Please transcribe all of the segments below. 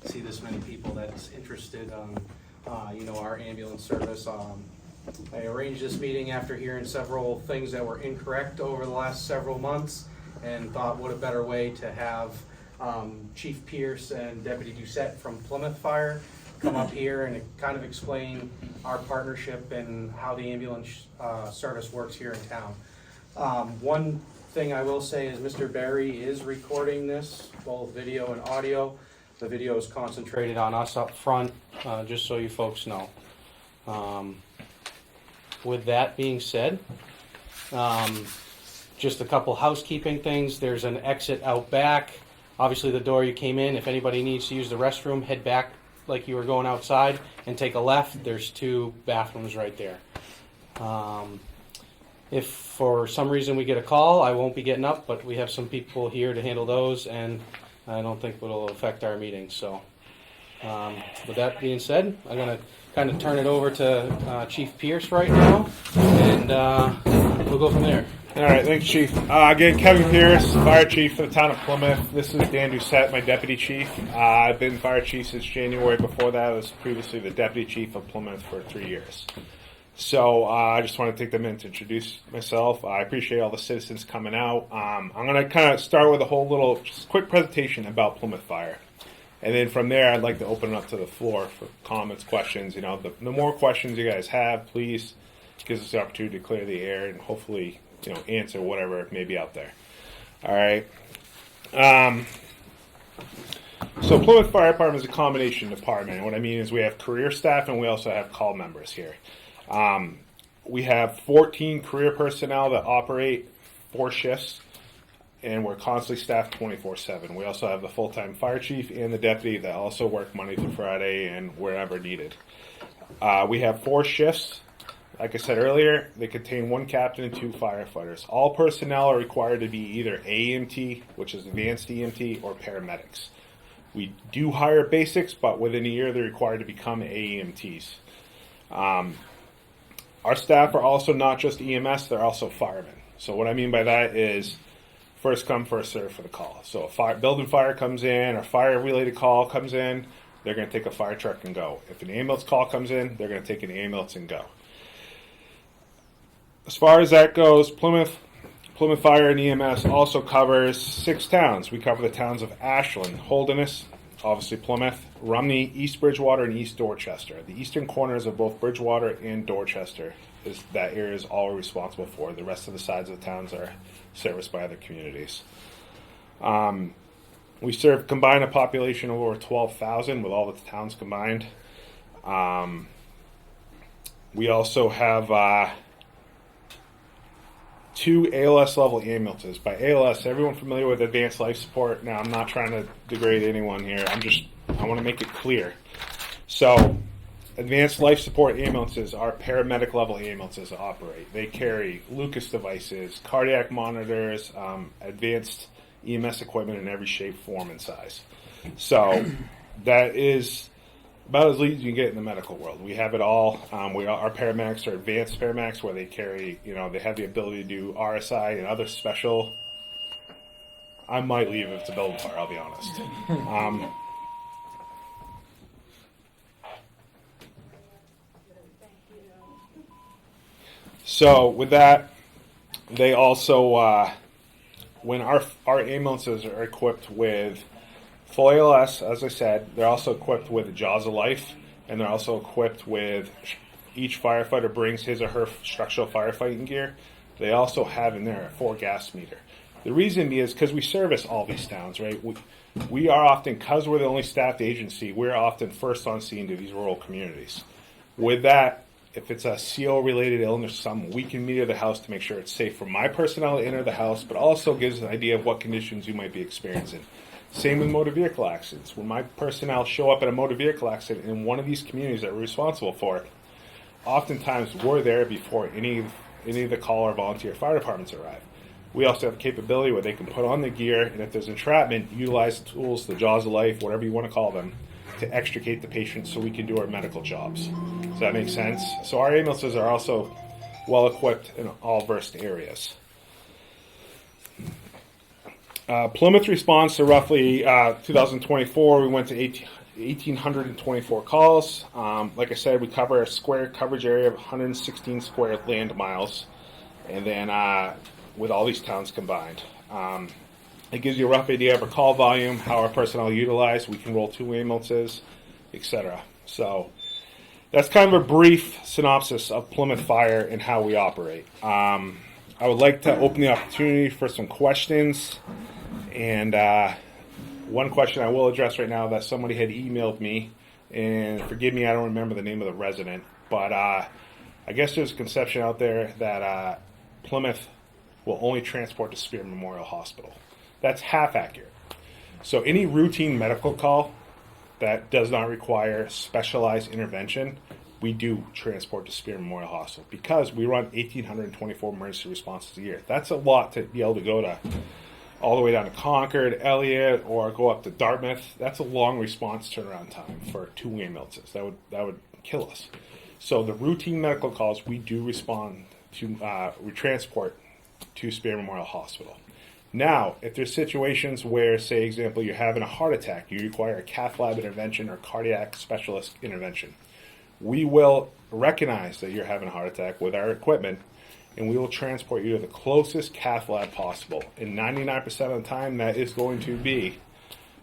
see this many people that's interested on, our ambulance service. I arranged this meeting after hearing several things that were incorrect over the last several months, and thought what a better way to have Chief Pierce and Deputy Doucette from Plymouth Fire come up here and kind of explain our partnership and how the ambulance service works here in town. One thing I will say is Mr. Barry is recording this, both video and audio. The video is concentrated on us up front, just so you folks know. With that being said, just a couple housekeeping things. There's an exit out back. Obviously the door you came in, if anybody needs to use the restroom, head back like you were going outside and take a left. There's 2 bathrooms right there. If for some reason we get a call, I won't be getting up, but we have some people here to handle those, and I don't think it'll affect our meeting. So with that being said, I'm going to kind of turn it over to Chief Pierce right now, and we'll go from there. All right, thanks, Chief. Again, Kevin Pierce, Fire Chief for the town of Plymouth. This is Dan Doucette, my Deputy Chief. I've been Fire Chief since January. Before that, I was previously the Deputy Chief of Plymouth for 3 years. So I just want to take a minute to introduce myself. I appreciate all the citizens coming out. I'm going to kind of start with a whole little just quick presentation about Plymouth Fire. And then from there, I'd like to open it up to the floor for comments, questions. The more questions you guys have, please give us the opportunity to clear the air and hopefully answer whatever may be out there. All right. So Plymouth Fire Department is a combination department. And what I mean is we have career staff and we also have call members here. We have 14 career personnel that operate 4 shifts, and we're constantly staffed 24/7. We also have the full-time fire chief and the deputy that also work Monday through Friday and wherever needed. We have 4 shifts. Like I said earlier, they contain 1 captain and 2 firefighters. All personnel are required to be either AEMT, which is advanced EMT, or paramedics. We do hire basics, but within a year they're required to become AEMTs. Our staff are also not just EMS, they're also firemen. So what I mean by that is first come, first serve for the call. So if building fire comes in or fire-related call comes in, they're going to take a fire truck and go. If an ambulance call comes in, they're going to take an ambulance and go. As far as that goes, Plymouth Fire and EMS also covers 6 towns. We cover the towns of Ashland, Holderness, obviously Plymouth, Rumney, East Bridgewater, and East Dorchester. The eastern corners of both Bridgewater and Dorchester that area is all we're responsible for. The rest of the sides of the towns are serviced by other communities. We serve combined a population of over 12,000 with all the towns combined. We also have 2 ALS level ambulances. By ALS, everyone familiar with advanced life support? Now, I'm not trying to degrade anyone here. I want to make it clear. So, advanced life support ambulances are paramedic level ambulances that operate. They carry Lucas devices, cardiac monitors, advanced EMS equipment in every shape, form, and size. So, that is about as lead as you can get in the medical world. We have it all. Our paramedics are advanced paramedics where they carry, they have the ability to do RSI and other special. I might leave if it's a building fire, I'll be honest. So with that, they also, when our ambulances are equipped with full ALS, as I said, they're also equipped with Jaws of Life, and they're also equipped with, each firefighter brings his or her structural firefighting gear. They also have in there a 4 gas meter. The reason is because we service all these towns, right? We are often, because we're the only staffed agency, we're often first on scene to these rural communities. With that, if it's a CO-related illness or something, we can meter the house to make sure it's safe for my personnel to enter the house, but also gives an idea of what conditions you might be experiencing. Same with motor vehicle accidents. When my personnel show up at a motor vehicle accident in one of these communities that we're responsible for, oftentimes we're there before any of the call or volunteer fire departments arrive. We also have a capability where they can put on the gear, and if there's entrapment, utilize the tools, the Jaws of Life, whatever you want to call them, to extricate the patient so we can do our medical jobs. Does that make sense? So our ambulances are also well equipped in all versed areas. Plymouth response to roughly 2024, we went to 1,824 calls. Like I said, we cover a square coverage area of 116 square land miles, and then with all these towns combined. It gives you a rough idea of our call volume, how our personnel utilize. We can roll 2 ambulances, etc. So that's kind of a brief synopsis of Plymouth Fire and how we operate. I would like to open the opportunity for some questions. And one question I will address right now that somebody had emailed me, and forgive me, I don't remember the name of the resident, but I guess there's a conception out there that Plymouth will only transport to Spear Memorial Hospital. That's half accurate. So any routine medical call that does not require specialized intervention, we do transport to Spear Memorial Hospital because we run 1,824 emergency responses a year. That's a lot to be able to go to all the way down to Concord, Elliott, or go up to Dartmouth. That's a long response turnaround time for 2 ambulances. That would kill us. So the routine medical calls we do respond to, we transport to Spear Memorial Hospital. Now, if there's situations where, say, example, you're having a heart attack, you require a cath lab intervention or cardiac specialist intervention, we will recognize that you're having a heart attack with our equipment, and we will transport you to the closest cath lab possible. And 99% of the time, that is going to be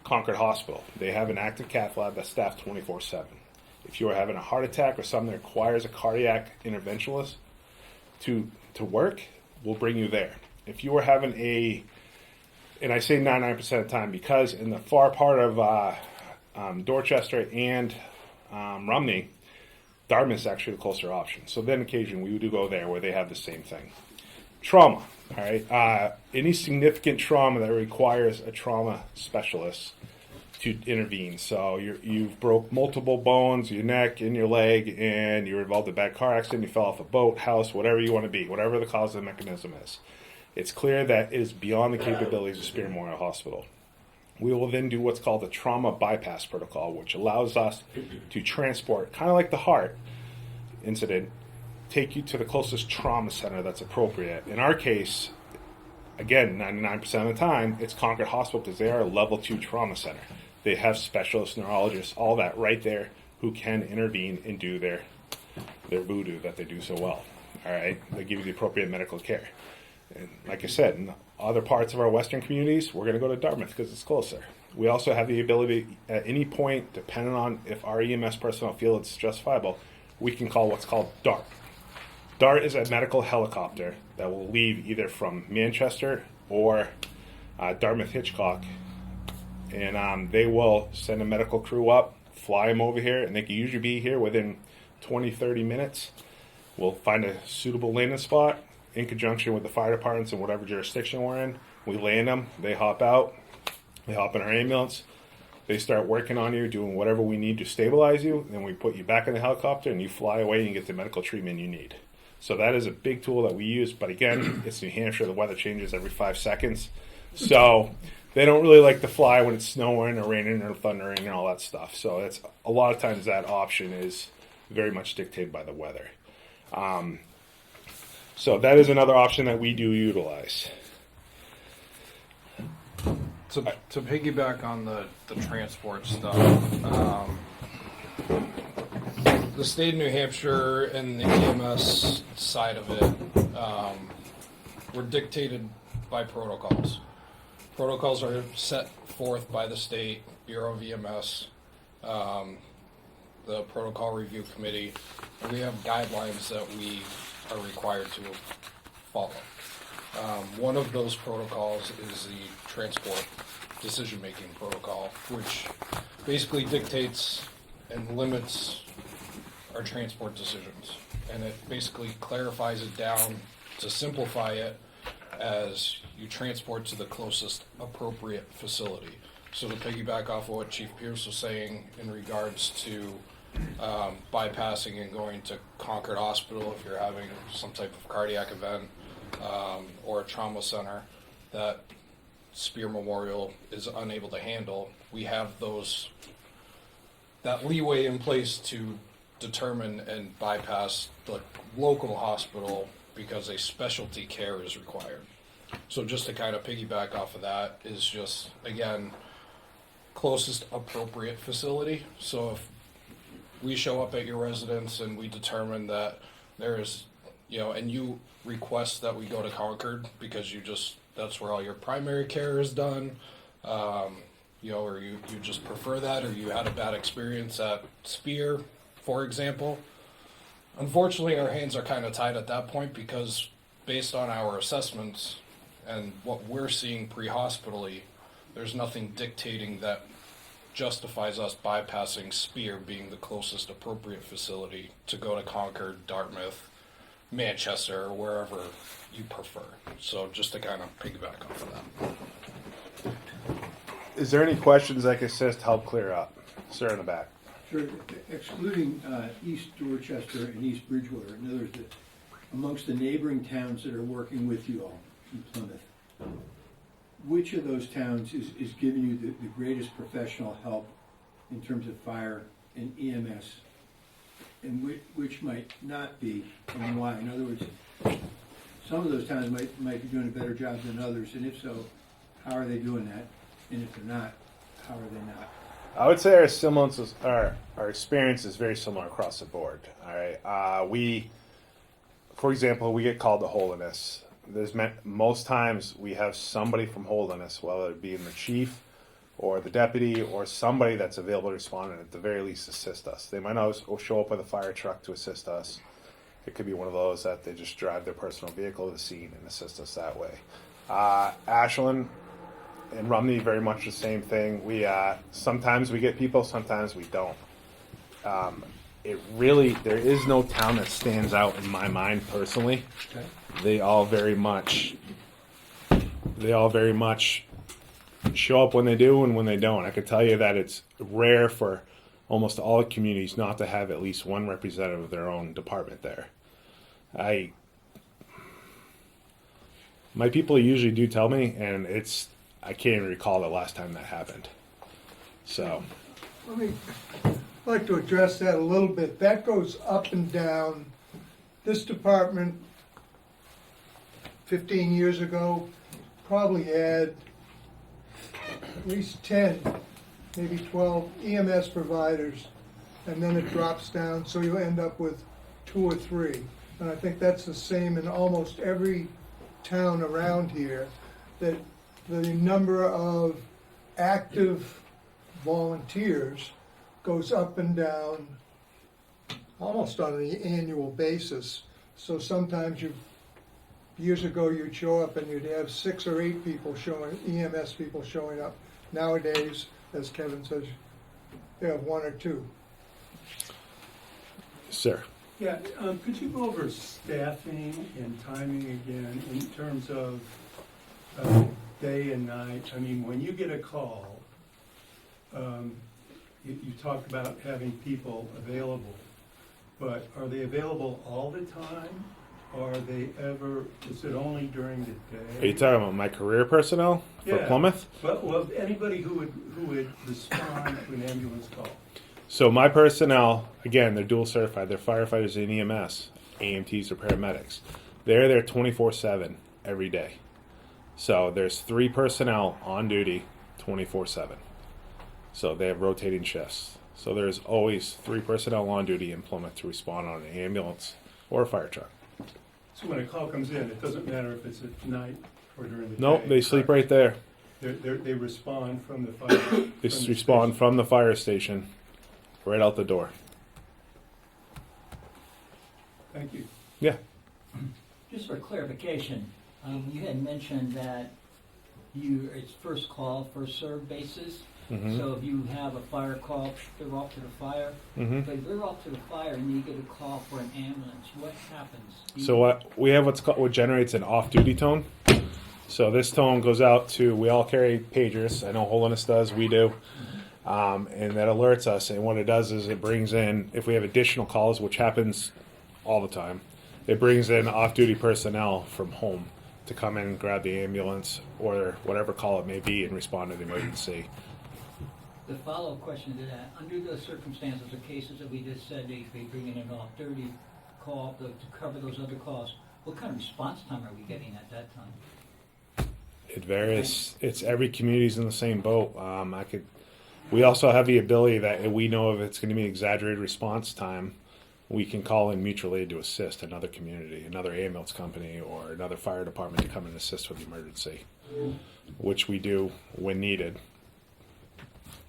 Concord Hospital. They have an active cath lab that's staffed 24/7. If you are having a heart attack or something that requires a cardiac interventionist to work, we'll bring you there. If you are having and I say 99% of the time because in the far part of Dorchester and Rumney, Dartmouth is actually the closer option. So then occasionally we do go there where they have the same thing. Trauma, all right? Any significant trauma that requires a trauma specialist to intervene. So you've broke multiple bones, your neck and your leg, and you're involved in a bad car accident, you fell off a boat, house, whatever you want to be, whatever the cause of the mechanism is. It's clear that it is beyond the capabilities of Spear Memorial Hospital. We will then do what's called a trauma bypass protocol, which allows us to transport, kind of like the heart incident, take you to the closest trauma center that's appropriate. In our case, again, 99% of the time, it's Concord Hospital because they are a level 2 trauma center. They have specialists, neurologists, all that right there who can intervene and do their voodoo that they do so well. All right, they give you the appropriate medical care. And like I said, in other parts of our western communities, we're going to go to Dartmouth because it's closer. We also have the ability at any point, depending on if our EMS personnel feel it's justifiable, we can call what's called DART. DART is a medical helicopter that will leave either from Manchester or Dartmouth Hitchcock. And they will send a medical crew up, fly them over here, and they can usually be here within 20, 30 minutes. We'll find a suitable landing spot in conjunction with the fire departments in whatever jurisdiction we're in. We land them, they hop out, they hop in our ambulance, they start working on you, doing whatever we need to stabilize you, then we put you back in the helicopter and you fly away and you get the medical treatment you need. So that is a big tool that we use, but again, it's New Hampshire, the weather changes every 5 seconds. So they don't really like to fly when it's snowing or raining or thundering and all that stuff. So it's a lot of times that option is very much dictated by the weather. So that is another option that we do utilize. To piggyback on the transport stuff, the state of New Hampshire and the EMS side of it, we're dictated by protocols. Protocols are set forth by the state Bureau of EMS, the Protocol Review Committee, and we have guidelines that we are required to follow. One of those protocols is the transport decision-making protocol, which basically dictates and limits our transport decisions. And it basically clarifies it down to simplify it as you transport to the closest appropriate facility. So to piggyback off of what Chief Pierce was saying in regards to bypassing and going to Concord Hospital if you're having some type of cardiac event or a trauma center that Spear Memorial is unable to handle, we have that leeway in place to determine and bypass the local hospital because a specialty care is required. So just to kind of piggyback off of that is just, again, closest appropriate facility. So if we show up at your residence and we determine that there is, and you request that we go to Concord because that's where all your primary care is done, or you just prefer that, or you had a bad experience at Spear, for example. Unfortunately, our hands are kind of tied at that point because based on our assessments and what we're seeing pre-hospitally, there's nothing dictating that justifies us bypassing Spear being the closest appropriate facility to go to Concord, Dartmouth, Manchester, or wherever you prefer. So just to kind of piggyback off of that. Is there any questions I can assist to help clear up? Sir in the back. Sure. Excluding East Dorchester and East Bridgewater, in other words, amongst the neighboring towns that are working with you all in Plymouth, which of those towns is giving you the greatest professional help in terms of fire and EMS, and which might not be, and why? In other words, some of those towns might be doing a better job than others, and if so, how are they doing that? And if they're not, how are they not? I would say our experience is very similar across the board. All right, for example, we get called to Holderness. Most times we have somebody from Holderness, whether it be the chief or the deputy or somebody that's available to respond and at the very least assist us. They might not show up with a fire truck to assist us. It could be one of those that they just drive their personal vehicle to the scene and assist us that way. Ashland and Rumney, very much the same thing. We sometimes we get people, sometimes we don't. There is no town that stands out in my mind personally. Okay. They all very much show up when they do and when they don't. I could tell you that it's rare for almost all communities not to have at least one representative of their own department there. My people usually do tell me, and I can't even recall the last time that happened. So, I'd like to address that a little bit. That goes up and down. This department, 15 years ago, probably had at least 10, maybe 12 EMS providers, and then it drops down, so you end up with 2 or 3. And I think that's the same in almost every town around here, that the number of active volunteers goes up and down almost on an annual basis. So sometimes years ago you'd show up and you'd have 6 or 8 people EMS people showing up. Nowadays, as Kevin says, you have 1 or 2. sir. Yeah, could you go over staffing and timing again in terms of day and night? I mean, when you get a call, you talked about having people available, but are they available all the time? Or is it only during the day? Are you talking about my career personnel for Yeah. Plymouth? Well, anybody who would respond to an ambulance call. So my personnel, again, they're dual certified. They're firefighters and EMS, AMTs or paramedics. They're there 24/7 every day. So there's 3 personnel on duty 24/7. So they have rotating shifts. So there's always 3 personnel on duty in Plymouth to respond on an ambulance or a fire truck. So when a call comes in, it doesn't matter if it's at night or during the day? Nope, they sleep right there. They respond from the fire? They respond from the fire station right out the door. Thank you. Yeah. Just for clarification, you had mentioned that it's first call, first served basis. Mhm. So if you have a fire call, they're off to the fire. Mhm. But if they're off to the fire and you get a call for an ambulance, what happens? So we have what generates an off-duty tone. So this tone goes out to, we all carry pagers. I know Holderness does, we do. And that alerts us. And what it does is it brings in, if we have additional calls, which happens all the time, it brings in off-duty personnel from home to come in and grab the ambulance or whatever call it may be and respond to the emergency. The follow-up question to that, under the circumstances or cases that we just said, they bring in an off-duty call to cover those other calls, what kind of response time are we getting at that time? It varies. It's every community's in the same boat. We also have the ability that if we know if it's going to be exaggerated response time, we can call in mutual aid to assist another community, another ambulance company, or another fire department to come and assist with the emergency, which we do when needed.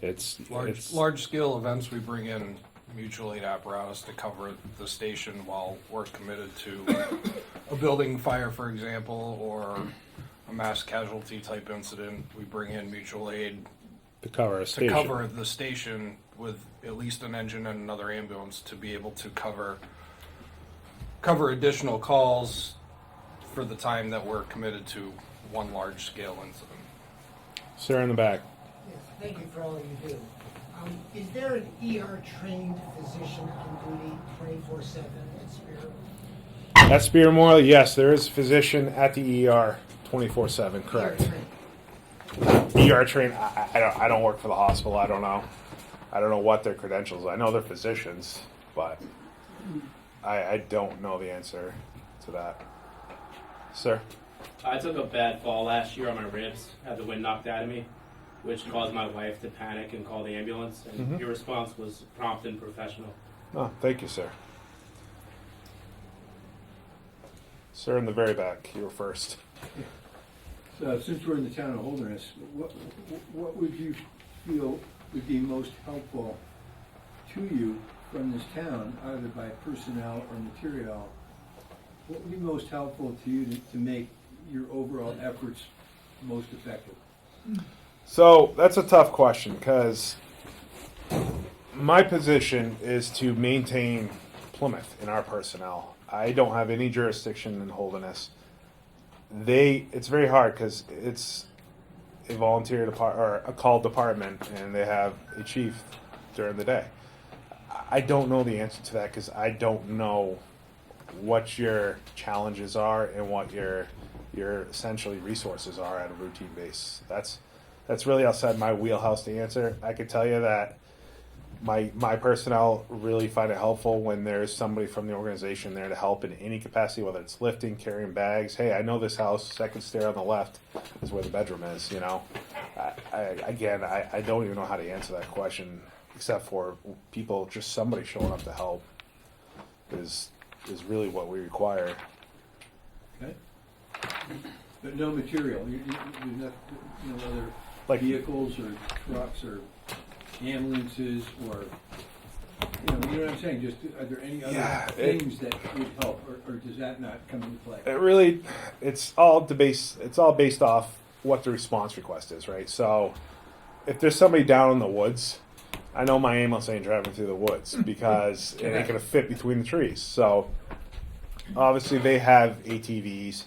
It's Large scale events, we bring in mutual aid apparatus to cover the station while we're committed to a building fire, for example, or a mass casualty type incident. We bring in mutual aid to cover a to station. cover the station with at least an engine and another ambulance to be able to cover additional calls for the time that we're committed to one large scale incident. Sir in the back. Yes, thank you for all you do. Is there an ER-trained physician on duty 24/7 at Spear? At Spear Memorial, yes, there is a physician at the ER 24/7, correct. ER-trained. ER trained, I don't work for the hospital, I don't know. I don't know what their credentials are. I know they're physicians, but I don't know the answer to that. Sir? I took a bad fall last year on my ribs, had the wind knocked out of me, which caused my wife to panic and call the ambulance, and your response was prompt and professional. Oh, thank you, sir. Sir in the very back, you were first. So since we're in the town of Holderness, what would you feel would be most helpful to you from this town, either by personnel or material? What would be most helpful to you to make your overall efforts most effective? So that's a tough question because my position is to maintain Plymouth in our personnel. I don't have any jurisdiction in Holderness. It's very hard because it's a volunteer or a call department, and they have a chief during the day. I don't know the answer to that because I don't know what your challenges are and what your essentially resources are at a routine base. That's really outside my wheelhouse to answer. I could tell you that my personnel really find it helpful when there's somebody from the organization there to help in any capacity, whether it's lifting, carrying bags. Hey, I know this house, second stair on the left is where the bedroom is, you know. I don't even know how to answer that question, except for people, just somebody showing up to help is really what we require. Okay. But no material, you're not, other Like- vehicles or trucks or ambulances or, you know what I'm saying? Just, are there any other things that would help, or does that not come into play? It really, it's all based off what the response request is, right? So if there's somebody down in the woods, I know my ambulance ain't driving through the woods because it ain't gonna fit between the trees. So obviously they have ATVs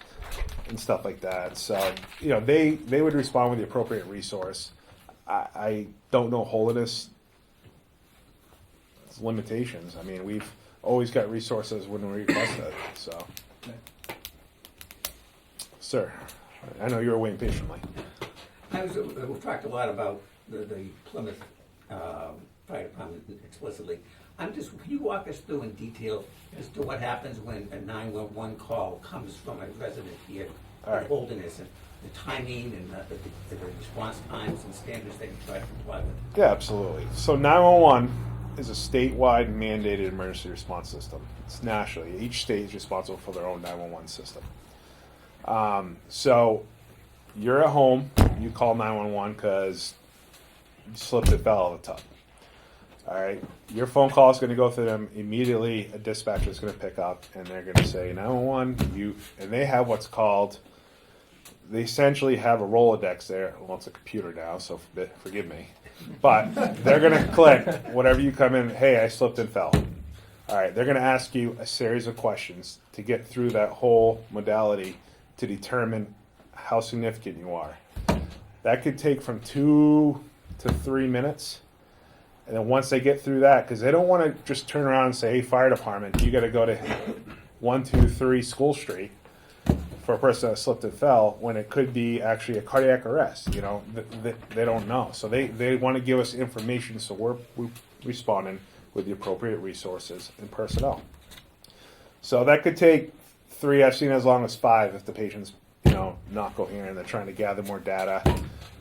and stuff like that. So, they would respond with the appropriate resource. I don't know Holderness limitations. I mean, we've always got resources when we request it. So, Okay. sir, I know you were waiting patiently. We've talked a lot about the Plymouth Fire Department explicitly. Can you walk us through in detail as to what happens when a 911 call comes from a resident here All right. in Holderness, and the timing and the response times and standards that you try to comply with? Yeah, absolutely. So 911 is a statewide mandated emergency response system. It's nationally. Each state is responsible for their own 911 system. So you're at home, you call 911 because you slipped and fell out of the tub. All right, your phone call is going to go through them immediately. A dispatcher is going to pick up, and they're going to say 911. And they have what's called. They essentially have a Rolodex there. Well, it's a computer now, so forgive me. But they're going to click whatever you come in. Hey, I slipped and fell. All right, they're going to ask you a series of questions to get through that whole modality to determine how significant you are. That could take from 2 to 3 minutes. And then once they get through that, because they don't want to just turn around and say, hey, fire department, you got to go to 123 School Street for a person that slipped and fell, when it could be actually a cardiac arrest. They don't know. So they want to give us information, so we're responding with the appropriate resources and personnel. So that could take 3, I've seen as long as 5 if the patient's, not coherent. They're trying to gather more data,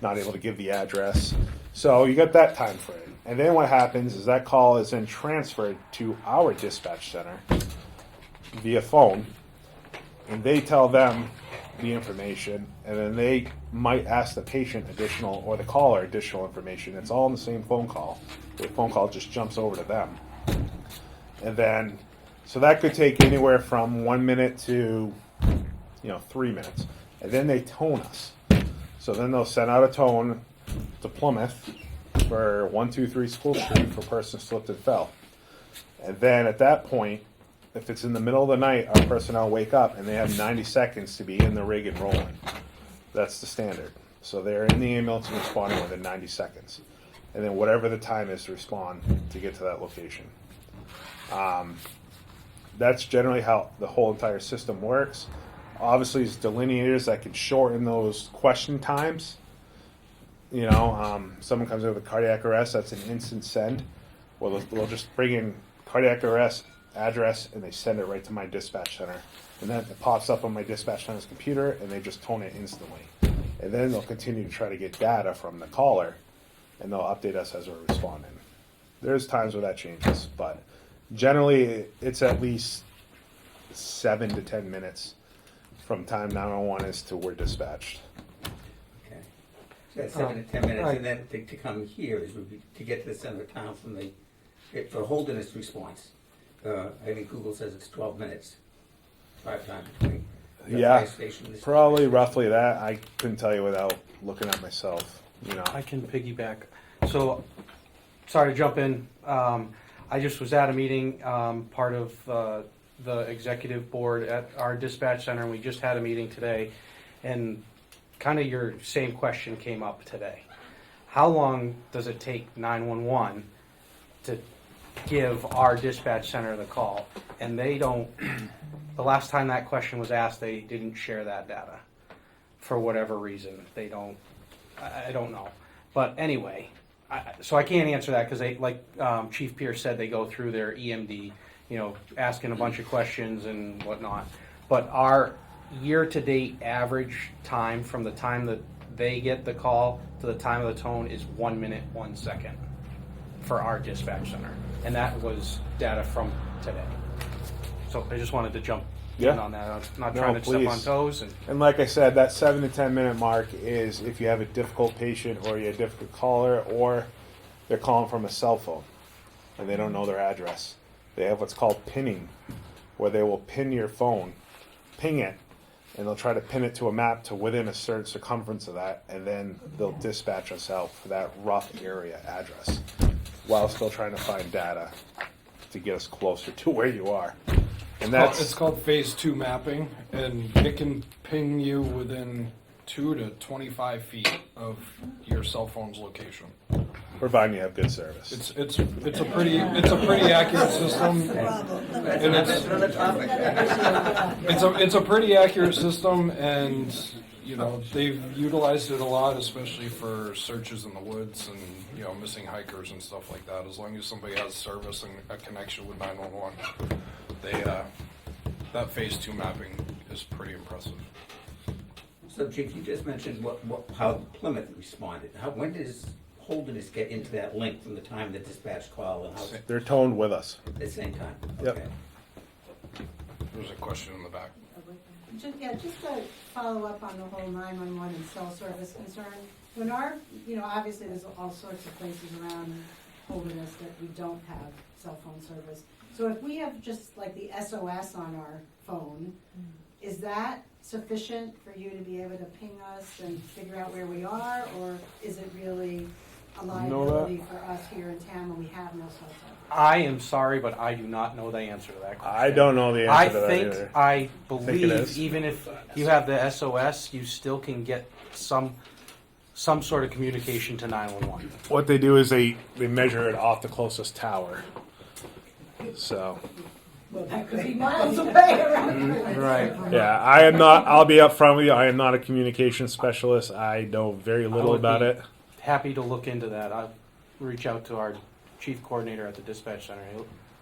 not able to give the address. So you got that time frame. And then what happens is that call is then transferred to our dispatch center via phone, and they tell them the information, and then they might ask the patient additional or the caller additional information. It's all in the same phone call. The phone call just jumps over to them. And then, so that could take anywhere from 1 minute to, 3 minutes. And then they tone us. So then they'll send out a tone to Plymouth for 123 School Street for person slipped and fell. And then at that point, if it's in the middle of the night, our personnel wake up and they have 90 seconds to be in the rig and rolling. That's the standard. So they're in the ambulance and responding within 90 seconds. And then whatever the time is to respond to get to that location. That's generally how the whole entire system works. Obviously, there's delineators that can shorten those question times. Someone comes in with a cardiac arrest, that's an instant send. Well, they'll just bring in cardiac arrest address and they send it right to my dispatch center. And then it pops up on my dispatch center's computer and they just tone it instantly. And then they'll continue to try to get data from the caller and they'll update us as we're responding. There's times where that changes, but generally it's at least 7 to 10 minutes from time 911 is to we're dispatched. Okay. So that's 7 to 10 minutes, and then to come here is would be to get to the center of town for Holderness response. I think Google says it's 12 minutes, drive time between the Yeah, fire station and the probably roughly that. I couldn't tell you without looking at myself. I can piggyback. So, sorry to jump in. I just was at a meeting, part of the executive board at our dispatch center, and we just had a meeting today, and kind of your same question came up today. How long does it take 911 to give our dispatch center the call? And they don't, the last time that question was asked, they didn't share that data for whatever reason. They don't, I don't know. But anyway, so I can't answer that because they, like Chief Pierce said, they go through their EMD, asking a bunch of questions and whatnot. But our year-to-date average time from the time that they get the call to the time of the tone is 1 minute, 1 second for our dispatch center. And that was data from today. So I just wanted to jump in on that. I'm not trying to step on toes. And like I said, that 7 to 10 minute mark is if you have a difficult patient or you're a difficult caller or they're calling from a cell phone and they don't know their address. They have what's called pinning, where they will pin your phone, ping it, and they'll try to pin it to a map to within a certain circumference of that, and then they'll dispatch us out for that rough area address while still trying to find data to get us closer to where you are. And It's called phase 2 mapping, and it can ping you within 2 to 25 feet of your cell phone's location. providing you have good service. It's a pretty accurate system, and it's a pretty accurate system, and they've utilized it a lot, especially for searches in the woods and missing hikers and stuff like that. As long as somebody has service and a connection with 911, that phase 2 mapping is pretty impressive. So, Chief, you just mentioned how Plymouth responded. When does Holderness get into that link from the time the dispatch call and how They're toned with us. at the same time? Yep. Okay. There's a question in the back. Just to follow up on the whole 911 and cell service concern, when obviously there's all sorts of places around Holderness that we don't have cell phone service. So if we have just like the SOS on our phone, is that sufficient for you to be able to ping us and figure out where we are, or is it really a liability for us here in town when we have no cell phone? I am sorry, but I do not know the answer to that question. I don't know the answer to that either. I Think it believe is. even if you have the SOS, you still can get some sort of communication to 911. What they do is they measure it off the closest tower. So, Well, that could be miles away around. Right. yeah, I am not, I'll be upfront with you, I am not a communication specialist. I know very little would about be it. Happy to look into that. I'll reach out to our chief coordinator at the dispatch center.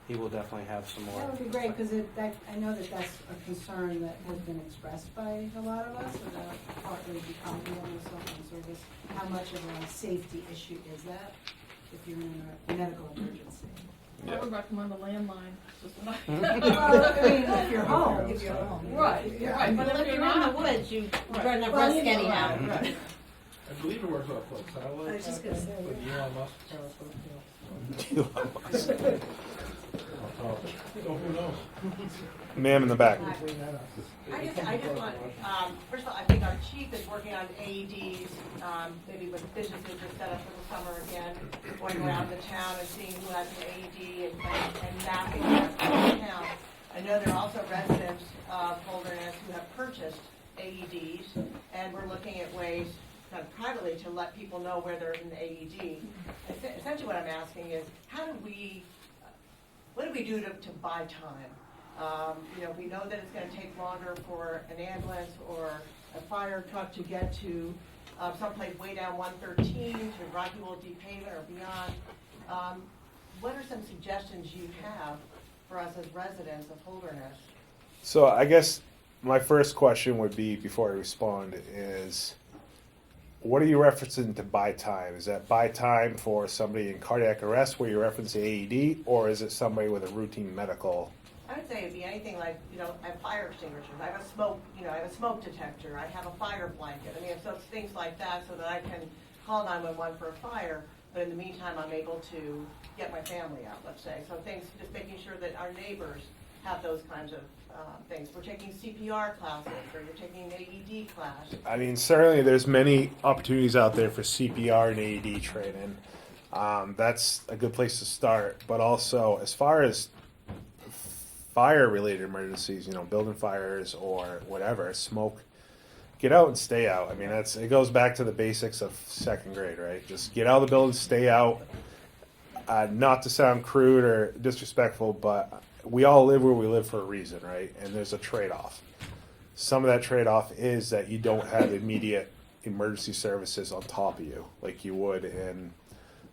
he will definitely have some more. That would be great, because I know that that's a concern that has been expressed by a lot of us about partly becoming on the cell phone service. How much of a safety issue is that if you're in a medical emergency? I would recommend a landline. Well, I mean, if you're home. If you're home. Right, Yeah. right, but Well, if you're in the woods, you run a risk anyhow. Right. I believe it works off like satellite. I was just gonna say. With Elon Musk. So who knows? Ma'am in the back. I just want, first of all, I think our chief is working on AEDs, maybe with businesses to set up for the summer again, going around the town and seeing who has an AED and mapping that for the town. I know there are also residents of Holderness who have purchased AEDs, and we're looking at ways kind of privately to let people know where there's an AED. Essentially what I'm asking is, what do we do to buy time? We know that it's going to take longer for an ambulance or a fire truck to get to someplace way down 113 to Rocky Will Deep Haven or beyond. What are some suggestions you have for us as residents of Holderness? So I guess my first question would be, before I respond, is what are you referencing to buy time? Is that buy time for somebody in cardiac arrest where you reference the AED, or is it somebody with a routine medical? I would say it'd be anything like, I have fire extinguishers, I have a smoke detector, I have a fire blanket. I mean, so it's things like that so that I can call 911 for a fire, but in the meantime, I'm able to get my family out, let's say. So things, just making sure that our neighbors have those kinds of things. We're taking CPR classes, or you're taking an AED class. I mean, certainly there's many opportunities out there for CPR and AED training. That's a good place to start. But also, as far as fire-related emergencies, building fires or whatever, smoke, get out and stay out. I mean, it goes back to the basics of second grade, right? Just get out of the building, stay out. Not to sound crude or disrespectful, but we all live where we live for a reason, right? And there's a trade-off. Some of that trade-off is that you don't have immediate emergency services on top of you like you would in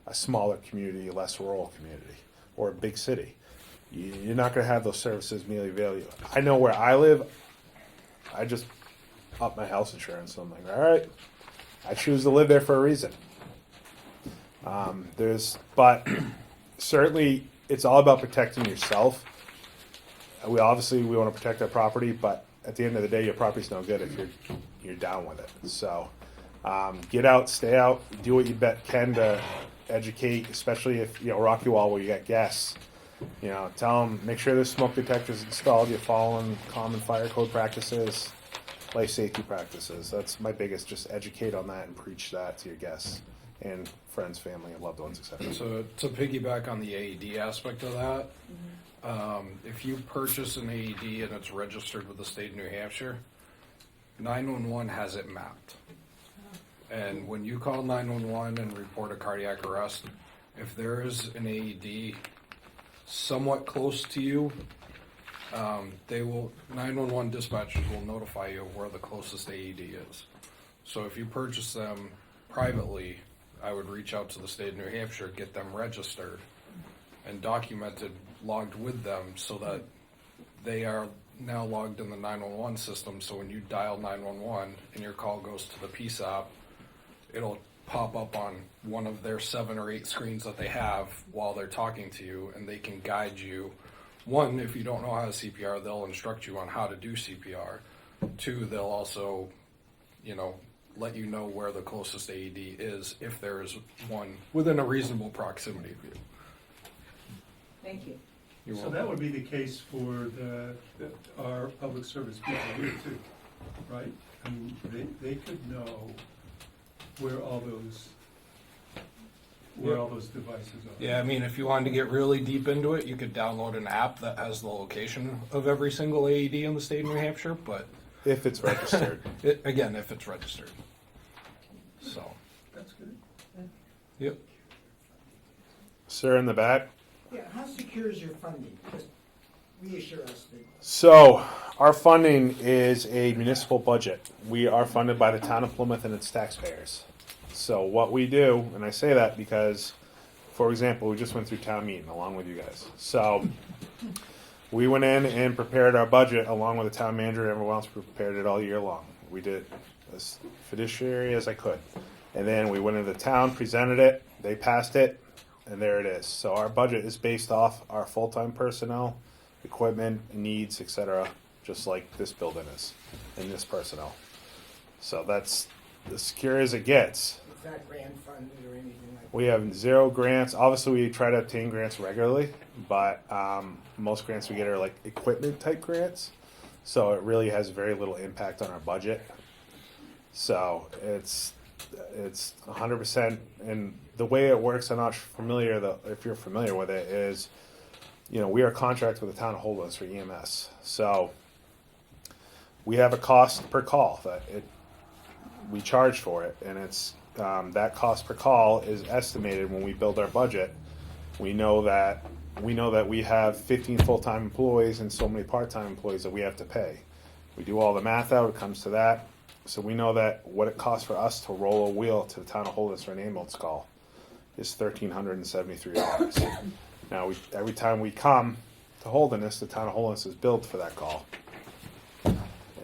a smaller community, less rural community, or a big city. You're not going to have those services immediately available. I know where I live, I just up my house insurance. So I'm like, all right, I choose to live there for a reason. But certainly it's all about protecting yourself. We want to protect our property, but at the end of the day, your property's no good if you're down with it. So get out, stay out, do what you can to educate, especially if Rocky Wall where you got guests. Tell them, make sure there's smoke detectors installed. You're following common fire code practices, life safety practices. That's my biggest. Just educate on that and preach that to your guests and friends, family, and loved ones, etc. So to piggyback on the AED aspect of that, if you purchase an AED and it's registered with the state of New Hampshire, 911 has it mapped. And when you call 911 and report a cardiac arrest, if there is an AED somewhat close to you, 911 dispatchers will notify you of where the closest AED is. So if you purchase them privately, I would reach out to the state of New Hampshire, get them registered and documented, logged with them so that they are now logged in the 911 system. So when you dial 911 and your call goes to the PSAP, it'll pop up on one of their 7 or 8 screens that they have while they're talking to you, and they can guide you. One, if you don't know how to CPR, they'll instruct you on how to do CPR. 2, they'll also, let you know where the closest AED is if there is one within a reasonable proximity of you. Thank you. You're So welcome. that would be the case for our public service people here too, right? I mean, they could know where all those devices are. Yeah, I mean, if you wanted to get really deep into it, you could download an app that has the location of every single AED in the state of New Hampshire, but If it's registered. again, if it's registered. So, That's good. yep. Sir in the back. Yeah, how secure is your funding? Just reassure us that. So, our funding is a municipal budget. We are funded by the town of Plymouth and its taxpayers. So, what we do, and I say that because for example, we just went through town meeting along with you guys. So we went in and prepared our budget along with the town manager and everyone else. We prepared it all year long. We did as fiduciary as I could. And then we went into the town, presented it, they passed it, and there it is. So our budget is based off our full-time personnel, equipment, needs, etc., just like this building is, and this personnel. So that's as secure as it gets. It's not grant funded or anything like that? We have 0 grants. Obviously, we try to obtain grants regularly, but most grants we get are like equipment type grants. So it really has very little impact on our budget. So it's 100%. And the way it works, I'm not familiar if you're familiar with it, is we are contracted with the town of Holderness for EMS. So we have a cost per call that we charge for it, and it's that cost per call is estimated when we build our budget. We know that we have 15 full-time employees and so many part-time employees that we have to pay. We do all the math out, it comes to that. So we know that what it costs for us to roll a wheel to the town of Holderness for an ambulance call is $1,373. Now, every time we come to Holderness, the town of Holderness is billed for that call.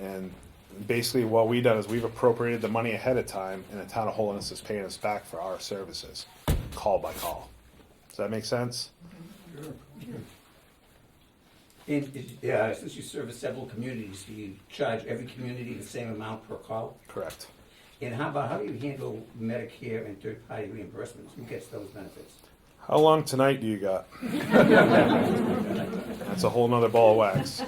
And basically what we've done is we've appropriated the money ahead of time, and the town of Holderness is paying us back for our services, call by call. Does that make sense? And since you service several communities, do you charge every community the same amount per call? Correct. And how do you handle Medicare and third-party reimbursements? Who gets those benefits? How long tonight do you got? That's a whole nother ball of wax.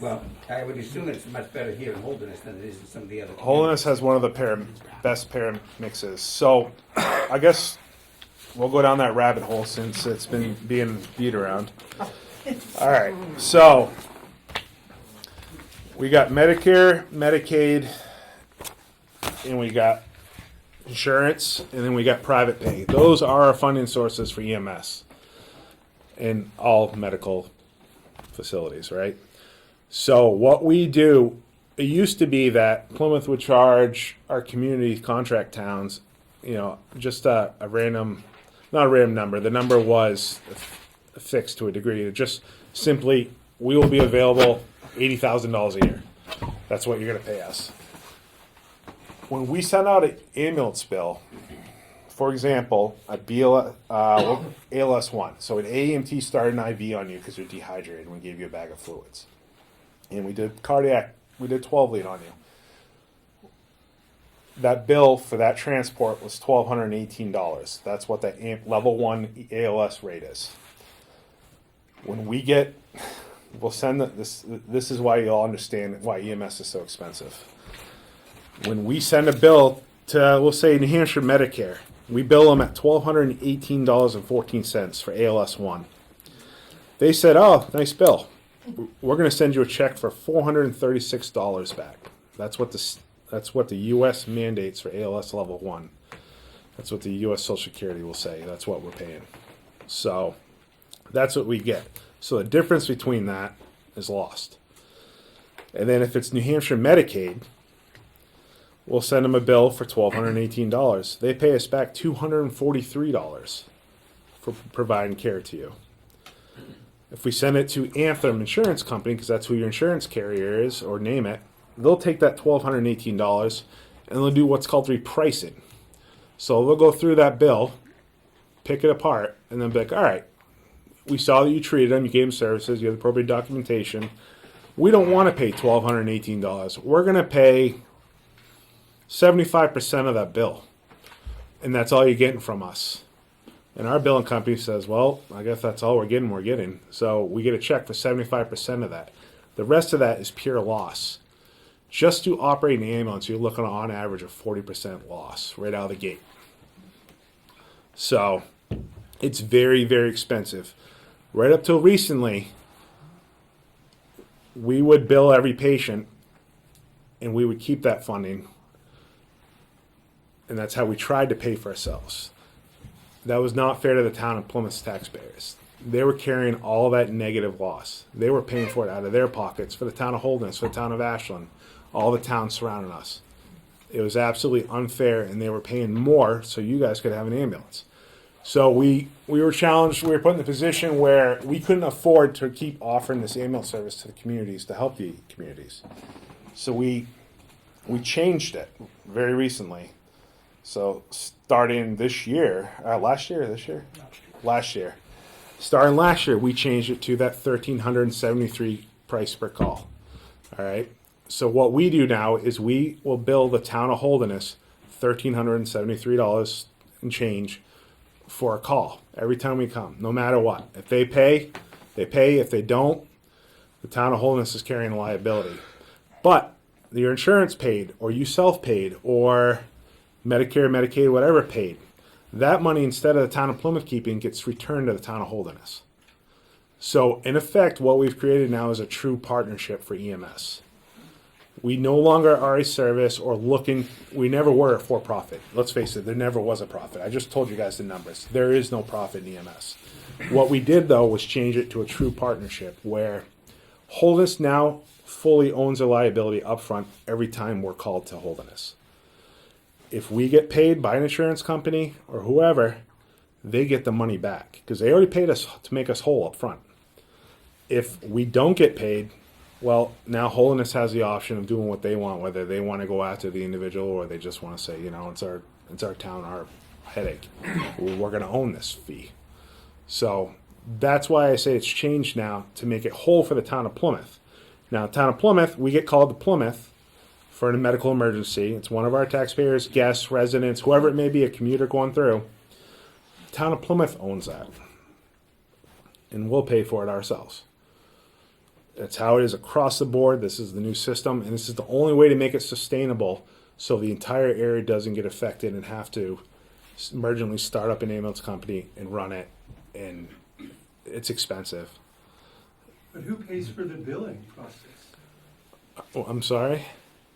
Well, I would assume it's much better here in Holderness than it is in some of the other. Holderness has one of the best pair mixes. So I guess we'll go down that rabbit hole since it's been being beat around. All right, so we got Medicare, Medicaid, and we got insurance, and then we got private pay. Those are our funding sources for EMS in all medical facilities, right? So what we do, it used to be that Plymouth would charge our community contract towns, just a random, not a random number. The number was fixed to a degree. Just simply, we will be available $80,000 a year. That's what you're going to pay us. When we send out an ambulance bill, for example, a ALS1, so an AEMT started an IV on you because you're dehydrated, and we gave you a bag of fluids. And we did cardiac, we did 12 lead on you. That bill for that transport was $1,218. That's what the level 1 ALS rate is. When we get, we'll send this is why you'll understand why EMS is so expensive. When we send a bill to, we'll say, New Hampshire Medicare, we bill them at $1,218.14 for ALS1. They said, oh, nice bill. We're going to send you a check for $436 back. That's what the U.S. mandates for ALS level 1. That's what the U.S. Social Security will say. That's what we're paying. So that's what we get. So the difference between that is lost. And then if it's New Hampshire Medicaid, we'll send them a bill for $1,218. They pay us back $243 for providing care to you. If we send it to Anthem Insurance Company, because that's who your insurance carrier is, or name it, they'll take that $1,218 and they'll do what's called repricing. So they'll go through that bill, pick it apart, and then be like, all right, we saw that you treated them, you gave them services, you have the appropriate documentation. We don't want to pay $1,218. We're going to pay 75% of that bill. And that's all you're getting from us. And our billing company says, well, I guess that's all we're getting. So we get a check for 75% of that. The rest of that is pure loss. Just to operate an ambulance, you're looking on average of 40% loss right out of the gate. So it's very, very expensive. Right up till recently, we would bill every patient and we would keep that funding. And that's how we tried to pay for ourselves. That was not fair to the town of Plymouth's taxpayers. They were carrying all that negative loss. They were paying for it out of their pockets, for the town of Holderness, for the town of Ashland, all the towns surrounding us. It was absolutely unfair, and they were paying more so you guys could have an ambulance. So we were challenged. We were put in the position where we couldn't afford to keep offering this ambulance service to the communities to help the communities. So we changed it very recently. So starting this year, last year, starting last year, we changed it to that $1,373 price per call. All right. So what we do now is we will bill the town of Holderness $1,373 and change for a call every time we come, no matter what. If they pay, they pay. If they don't, the town of Holderness is carrying the liability. But your insurance paid, or you self-paid, or Medicare, Medicaid, whatever paid, that money, instead of the town of Plymouth keeping, gets returned to the town of Holderness. So, in effect, what we've created now is a true partnership for EMS. We no longer are a service or looking, we never were a for-profit. Let's face it, there never was a profit. I just told you guys the numbers. There is no profit in EMS. What we did, though, was change it to a true partnership where Holderness now fully owns the liability up front every time we're called to Holderness. If we get paid by an insurance company or whoever, they get the money back because they already paid us to make us whole up front. If we don't get paid, well, now Holderness has the option of doing what they want, whether they want to go after the individual or they just want to say, it's our town, our headache. We're going to own this fee. So that's why I say it's changed now to make it whole for the town of Plymouth. Now, town of Plymouth, we get called to Plymouth for a medical emergency. It's one of our taxpayers, guests, residents, whoever it may be, a commuter going through. The town of Plymouth owns that. And we'll pay for it ourselves. That's how it is across the board. This is the new system, and this is the only way to make it sustainable so the entire area doesn't get affected and have to emergently start up an ambulance company and run it, and it's expensive. But who pays for the billing process? Oh, I'm sorry?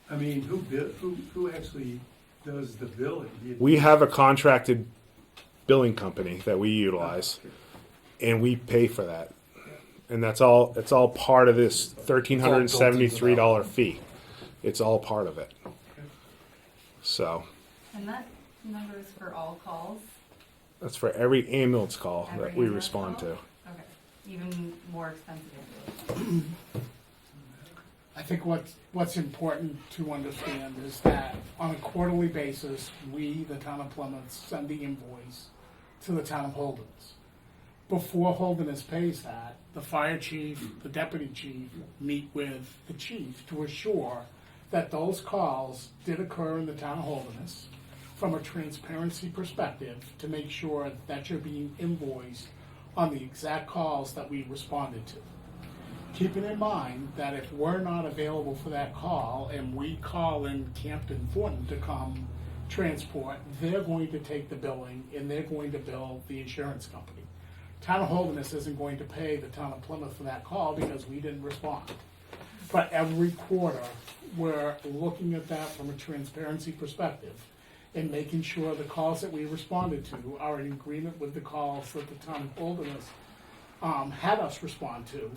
I mean, who actually does the billing? We have a contracted billing company that we utilize, and we pay for that. And it's all part of this $1,373 fee. It's all part of it. So. And that number is for all calls? That's for every ambulance call Every that we ambulance respond call? to. Okay. Even more expensive. I think what's important to understand is that on a quarterly basis, we, the town of Plymouth, send the invoice to the town of Holderness. Before Holderness pays that, the fire chief, the deputy chief meet with the chief to assure that those calls did occur in the town of Holderness from a transparency perspective to make sure that you're being invoiced on the exact calls that we responded to. Keeping in mind that if we're not available for that call and we call in Campton Thornton to come transport, they're going to take the billing and they're going to bill the insurance company. Town of Holderness isn't going to pay the town of Plymouth for that call because we didn't respond. But every quarter, we're looking at that from a transparency perspective and making sure the calls that we responded to are in agreement with the calls that the town of Holderness had us respond to.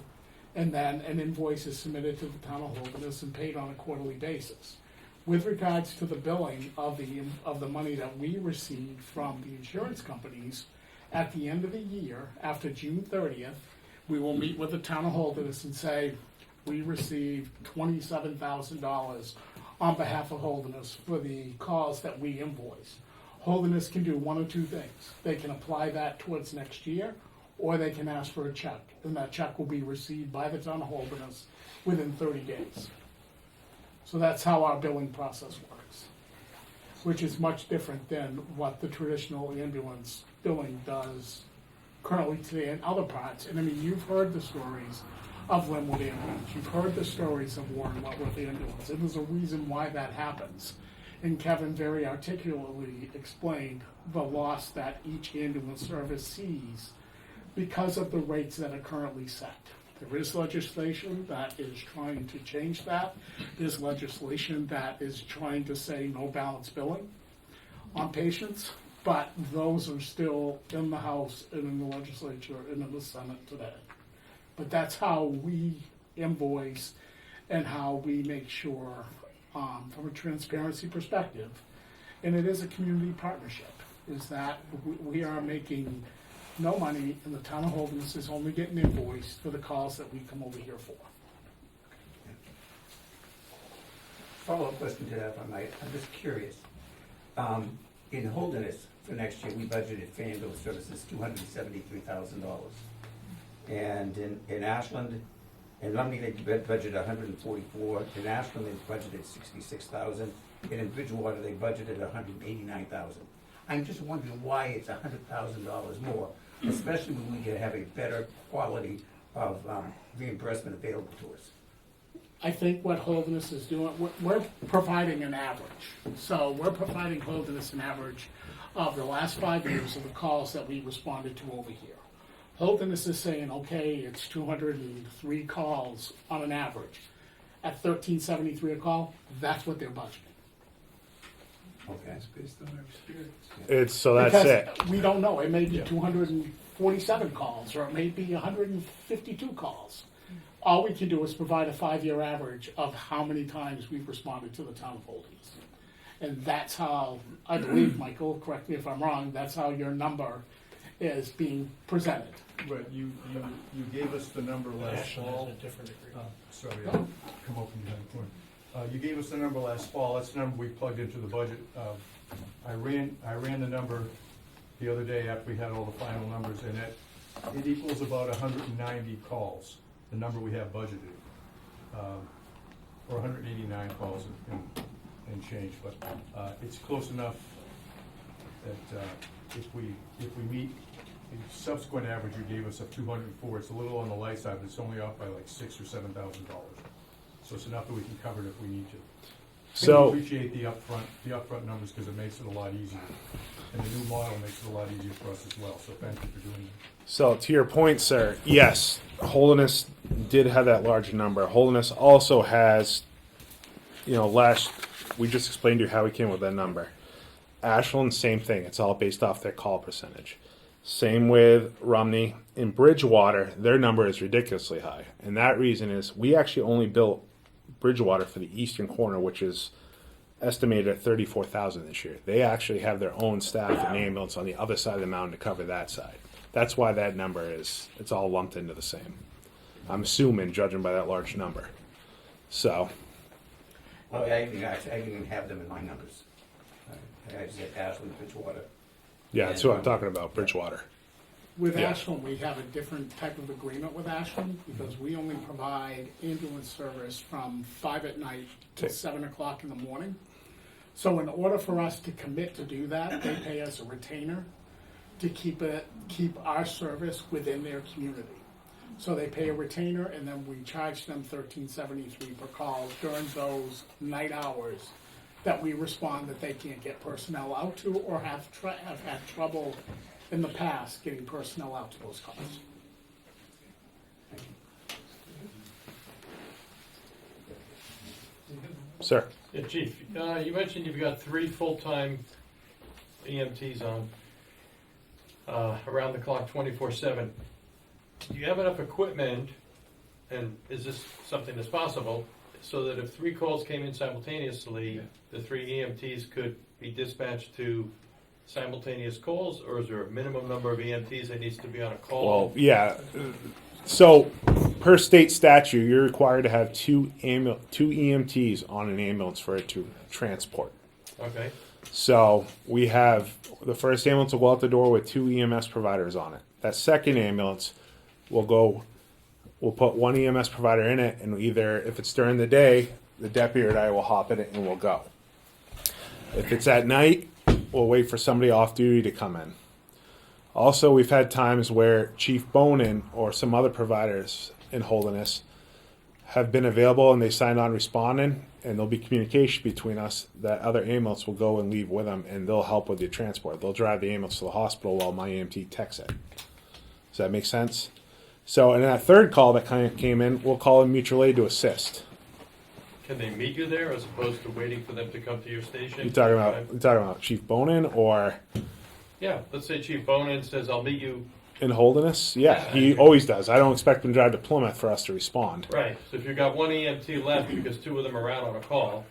And then an invoice is submitted to the town of Holderness and paid on a quarterly basis. With regards to the billing of the money that we received from the insurance companies, at the end of the year, after June 30th, we will meet with the town of Holderness and say, we received $27,000 on behalf of Holderness for the calls that we invoice. Holderness can do one of two things. They can apply that towards next year, or they can ask for a check, and that check will be received by the town of Holderness within 30 days. So that's how our billing process works, which is much different than what the traditional ambulance billing does currently today in other parts. And I mean, you've heard the stories of Linwood Ambulance, you've heard the stories of Warren Wentworth Ambulance, and there's a reason why that happens. And Kevin very articulately explained the loss that each ambulance service sees because of the rates that are currently set. There is legislation that is trying to change that. There's legislation that is trying to say no balance billing on patients, but those are still in the House and in the legislature and in the Senate today. But that's how we invoice and how we make sure from a transparency perspective. And it is a community partnership. is that we are making no money, and the town of Holderness is only getting invoiced for the calls that we come over here for. Follow-up question to that, if I might. I'm just curious. In Holderness, for next year, we budgeted for ambulance services $273,000. And in Ashland, in Lumley, they budgeted $144,000. In Ashland, they budgeted $66,000. And in Bridgewater, they budgeted $189,000. I'm just wondering why it's $100,000 more, especially when we can have a better quality of reimbursement available to us. I think what Holderness is doing, we're providing an average. So we're providing Holderness an average of the last 5 years of the calls that we responded to over here. Holderness is saying, okay, it's 203 calls on an average. At $13.73 a call, that's what they're budgeting. Okay. It's based on our experience. It's so that's Because it. we don't know. It may be 247 calls, or it may be 152 calls. All we can do is provide a 5-year average of how many times we've responded to the town of Holderness. And that's how, I believe, Michael, correct me if I'm wrong, that's how your number is being presented. But you gave us the number last fall. Sorry, I'll come open behind the corner. You gave us the number last fall. That's the number we plugged into the budget. I ran the number the other day after we had all the final numbers, and it equals about 190 calls, the number we have budgeted, or 189 calls and change. But it's close enough that if we meet the subsequent average you gave us of 204, it's a little on the light side, but it's only off by like $6,000 or $7,000. So it's enough that we can cover it if we need to. So- I appreciate the upfront numbers because it makes it a lot easier, and the new model makes it a lot easier for us as well. So thank you for doing that. So to your point, sir, yes, Holderness did have that large number. Holderness also has, we just explained to you how we came with that number. Ashland, same thing. It's all based off their call percentage. Same with Rumney. In Bridgewater, their number is ridiculously high. And that reason is we actually only built Bridgewater for the eastern corner, which is estimated at $34,000 this year. They actually have their own staff and ambulance on the other side of the mountain to cover that side. That's why that number it's all lumped into the same. I'm assuming, judging by that large number. So. Well, I didn't even have them in my numbers. I just had Ashland, Bridgewater. Yeah, that's what I'm talking about, Bridgewater. With Yeah. Ashland, we have a different type of agreement with Ashland because we only provide ambulance service from 5 at night to 7 o'clock in the morning. So in order for us to commit to do that, they pay us a retainer to keep our service within their community. So they pay a retainer, and then we charge them $13.73 per call during those night hours that we respond that they can't get personnel out to or have had trouble in the past getting personnel out to those calls. Sir. Yeah, Chief, you mentioned you've got 3 full-time EMTs on around the clock 24/7. Do you have enough equipment, and is this something that's possible, so that if 3 calls came in simultaneously, the 3 EMTs could be dispatched to simultaneous calls, or is there a minimum number of EMTs that needs to be on a call? Well, yeah. So, per state statute, you're required to have two EMTs on an ambulance for it to transport. Okay. So, we have the first ambulance will go out the door with 2 EMS providers on it. That second ambulance we'll put 1 EMS provider in it, and either, if it's during the day, the deputy or I will hop in it and we'll go. If it's at night, we'll wait for somebody off duty to come in. Also, we've had times where Chief Bonin or some other providers in Holderness have been available and they signed on responding, and there'll be communication between us. That other ambulance will go and leave with them, and they'll help with the transport. They'll drive the ambulance to the hospital while my EMT techs it. Does that make sense? So, in that third call that kind of came in, we'll call in mutual aid to assist. Can they meet you there as opposed to waiting for them to come to your station? You talking about Chief Bonin or? Yeah, let's say Chief Bonin says, I'll meet you. In Holderness? Yeah, he always does. I don't expect him to drive to Plymouth for us to respond. Right, so if you've got 1 EMT left because 2 of them are out on a call,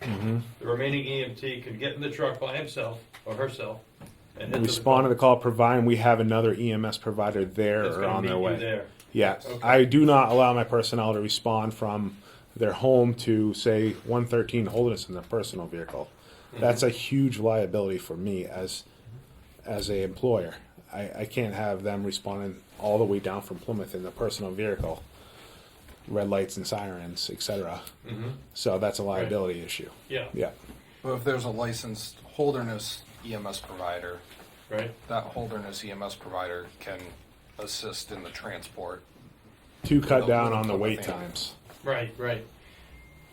the remaining EMT can get in the truck by himself or herself And head to the respond to the call, providing we have another EMS provider there That's or gonna on their meet you way. there. Yeah, Okay. I do not allow my personnel to respond from their home to, say, 113 Holderness in their personal vehicle. That's a huge liability for me as a employer. I can't have them responding all the way down from Plymouth in the personal vehicle, red lights and sirens, etc. Mhm. So that's a liability issue. Yeah. Yeah. But if there's a licensed Holderness EMS provider, Right. that Holderness EMS provider can assist in the transport. To cut With a- down with a on the wait Plymouth times. Right, right.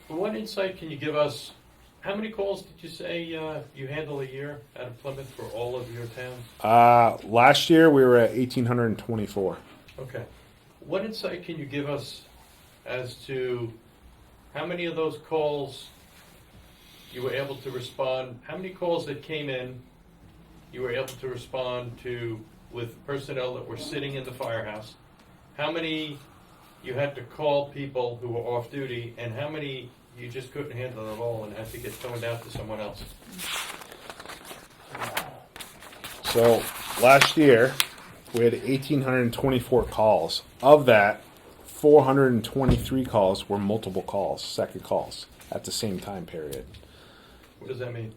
Well, what insight can you give us? How many calls did you say you handle a year out of Plymouth for all of your towns? Last year we were at 1,824. Okay. What insight can you give us as to how many of those calls you were able to respond? How many calls that came in you were able to respond to with personnel that were sitting in the firehouse? How many you had to call people who were off duty, and how many you just couldn't handle it all and had to get toned out to someone else? So last year we had 1,824 calls. Of that, 423 calls were multiple calls, second calls, at the same time period. What does that mean?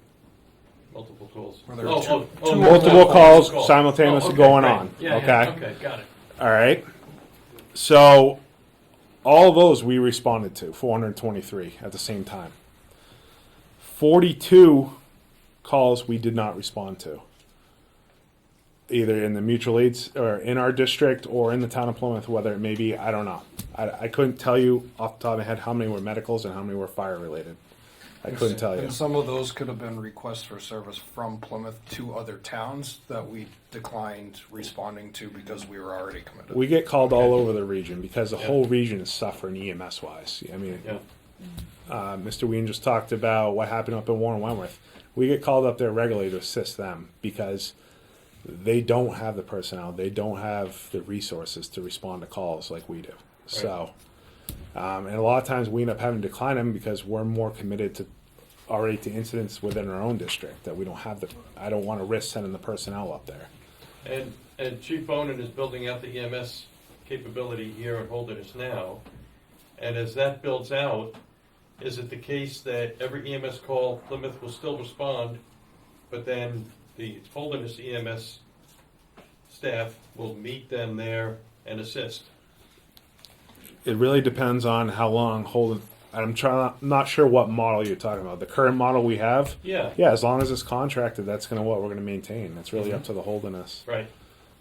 Multiple calls. Were there Multiple calls simultaneously okay, going great. on. Yeah, okay. yeah, okay, got it. All right. So all of those we responded to, 423 at the same time. 42 calls we did not respond to, either in the mutual aids or in our district or in the town of Plymouth, whether it may be, I don't know. I couldn't tell you off the top of my head how many were medicals and how many were fire related. I couldn't tell you. And some of those could have been requests for service from Plymouth to other towns that we declined responding to because we were already committed. We get called all over the region because the whole region is suffering EMS wise. I mean, Mr. Ween just talked about what happened up in Warren Wentworth. We get called up there regularly to assist them because they don't have the personnel, they don't have the resources to respond to calls like we do. So, and a lot of times we end up having to decline them because we're more committed to already to incidents within our own district that we don't have the. I don't want to risk sending the personnel up there. And Chief Bonin is building out the EMS capability here at Holderness now. And as that builds out, is it the case that every EMS call, Plymouth will still respond, but then the Holderness EMS staff will meet them there and assist? It really depends on how long Holden. I'm not sure what model you're talking about. The current model we have. Yeah. Yeah, as long as it's contracted, that's what we're going to maintain. That's really up to the Holderness. Right.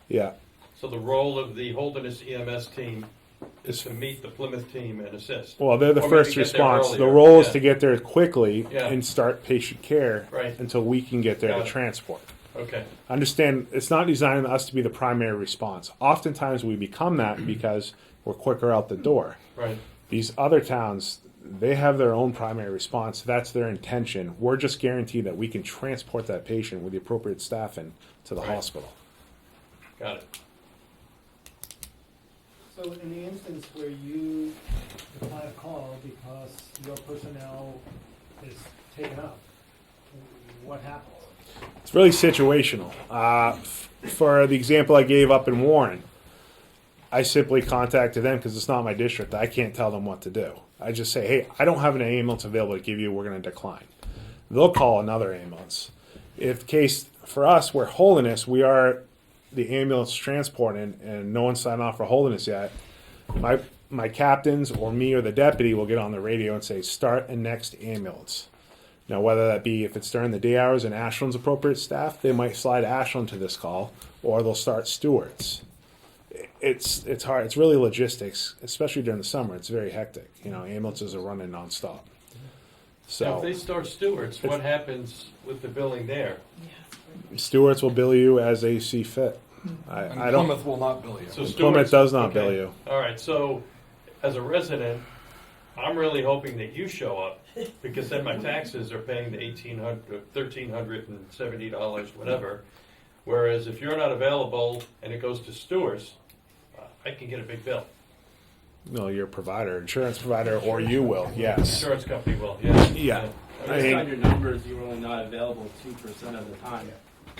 Yeah. So the role of the Holderness EMS team is to meet the Plymouth team and assist. Well, they're the Or first maybe get there response. The earlier. role is Yeah. to get there quickly Yeah. and start patient care until we can get there Got to it. transport. Okay. Understand, it's not designed us to be the primary response. Oftentimes we become that because we're quicker out the door. Right. These other towns, they have their own primary response. That's their intention. We're just guaranteed that we can transport that patient with the appropriate staffing to the hospital. Got it. So in the instance where you decline a call because your personnel is taken up, what happens? It's really situational. For the example I gave up in Warren, I simply contacted them because it's not my district. I can't tell them what to do. I just say, hey, I don't have an ambulance available to give you. We're going to decline. They'll call another ambulance. If the case for us, we're Holderness, we are the ambulance transporting, and no one signed off for Holderness yet. My captains or me or the deputy will get on the radio and say, start a next ambulance. Now, whether that be if it's during the day hours and Ashland's appropriate staff, they might slide Ashland to this call, or they'll start Stewart's. It's hard. It's really logistics, especially during the summer. It's very hectic. Ambulances are running nonstop. So Now, if they start Stewart's, what happens with the billing there? Stewart's will bill you as they see fit. I don't. Plymouth will not bill you. So Plymouth does not okay. bill you. All right. So, as a resident, I'm really hoping that you show up because then my taxes are paying the $1,370, whatever. Whereas if you're not available and it goes to Stewart's, I can get a big bill. No, your provider, insurance provider, or you will. Yes. Insurance company will. Yeah. Yeah. Based on your numbers, you were only not available 2% of the time.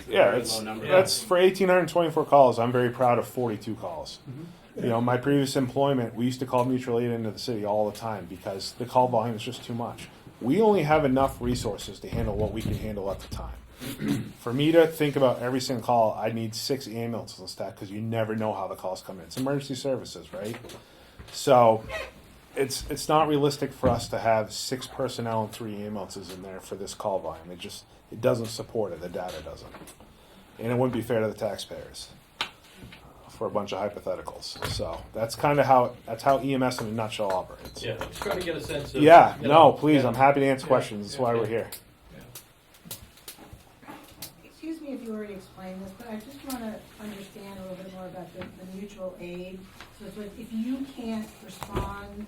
Yeah, very it's, low number. that's for 1,824 calls. I'm very proud of 42 calls. Mm-hmm. You know, my previous employment, we used to call mutual aid into the city all the time because the call volume is just too much. We only have enough resources to handle what we can handle at the time. For me to think about every single call, I need 6 ambulances on staff because you never know how the calls come in. It's emergency services, right? So it's not realistic for us to have 6 personnel and 3 ambulances in there for this call volume. It doesn't support it. The data doesn't, and it wouldn't be fair to the taxpayers for a bunch of hypotheticals. So that's kind of how EMS in a nutshell operates. Yeah, just trying to get a sense of. Yeah, you no, know, please, yeah. I'm happy to answer Yeah, questions. That's why yeah. we're here. Excuse me if you already explained this, but I just want to understand a little bit more about the mutual aid. So it's like if you can't respond,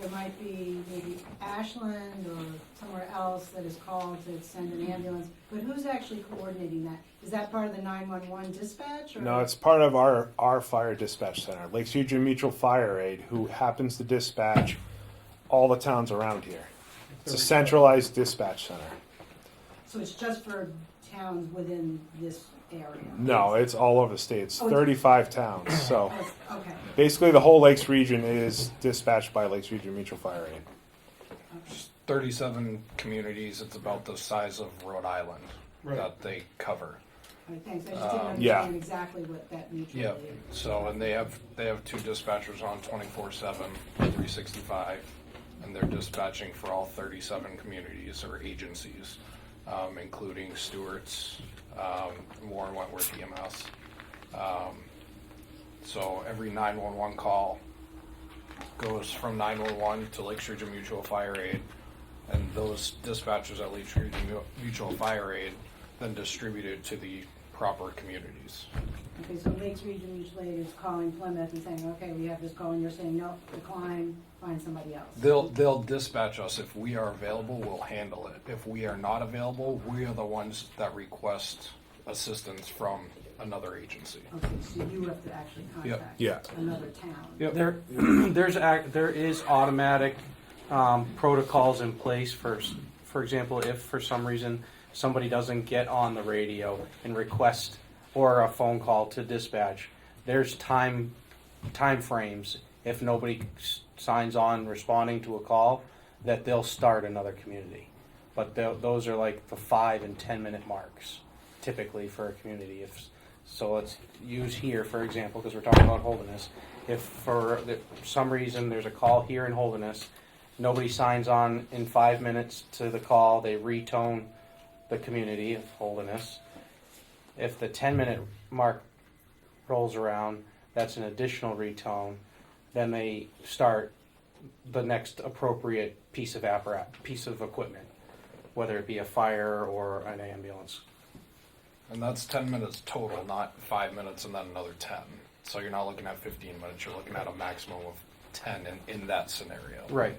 there might be maybe Ashland or somewhere else that is called to send an ambulance, but who's actually coordinating that? Is that part of the 911 dispatch? Or? No, it's part of our fire dispatch center, Lakes Region Mutual Fire Aid, who happens to dispatch all the towns around here. It's a centralized dispatch center. So it's just for towns within this area? No, it's all over the state. It's Oh, it's- 35 towns. So Okay. basically, the whole Lakes region is dispatched by Lakes Region Mutual Fire Aid. 37 communities. It's about the size of Rhode Island Right. that they cover. All right, thanks. I just didn't Yeah. understand exactly what that mutual Yeah. aid. So, and they have 2 dispatchers on 24/7, 365, and they're dispatching for all 37 communities or agencies, including Stewart's, Warren Wentworth EMS. So every 911 call goes from 911 to Lakes Region Mutual Fire Aid, and those dispatchers at Lakes Region Mutual Fire Aid then distributed to the proper communities. Okay, so Lakes Region Mutual Aid is calling Plymouth and saying, okay, we have this call, and you're saying, no, decline, find somebody else. They'll dispatch us. If we are available, we'll handle it. If we are not available, we are the ones that request assistance from another agency. Okay, so you have to actually contact Yeah. another town. Yep. There is automatic protocols in place for example, if for some reason somebody doesn't get on the radio and request or a phone call to dispatch, there's time frames. If nobody signs on responding to a call, that they'll start another community. But those are like the 5 and 10 minute marks typically for a community. So let's use here, for example, because we're talking about Holderness. If for some reason there's a call here in Holderness, nobody signs on in 5 minutes to the call, they retone the community of Holderness. If the 10-minute mark rolls around, that's an additional retone. Then they start the next appropriate piece of equipment, whether it be a fire or an ambulance. And that's 10 minutes total, not 5 minutes and then another 10. So you're not looking at 15 minutes, you're looking at a maximum of 10 in that scenario. Right.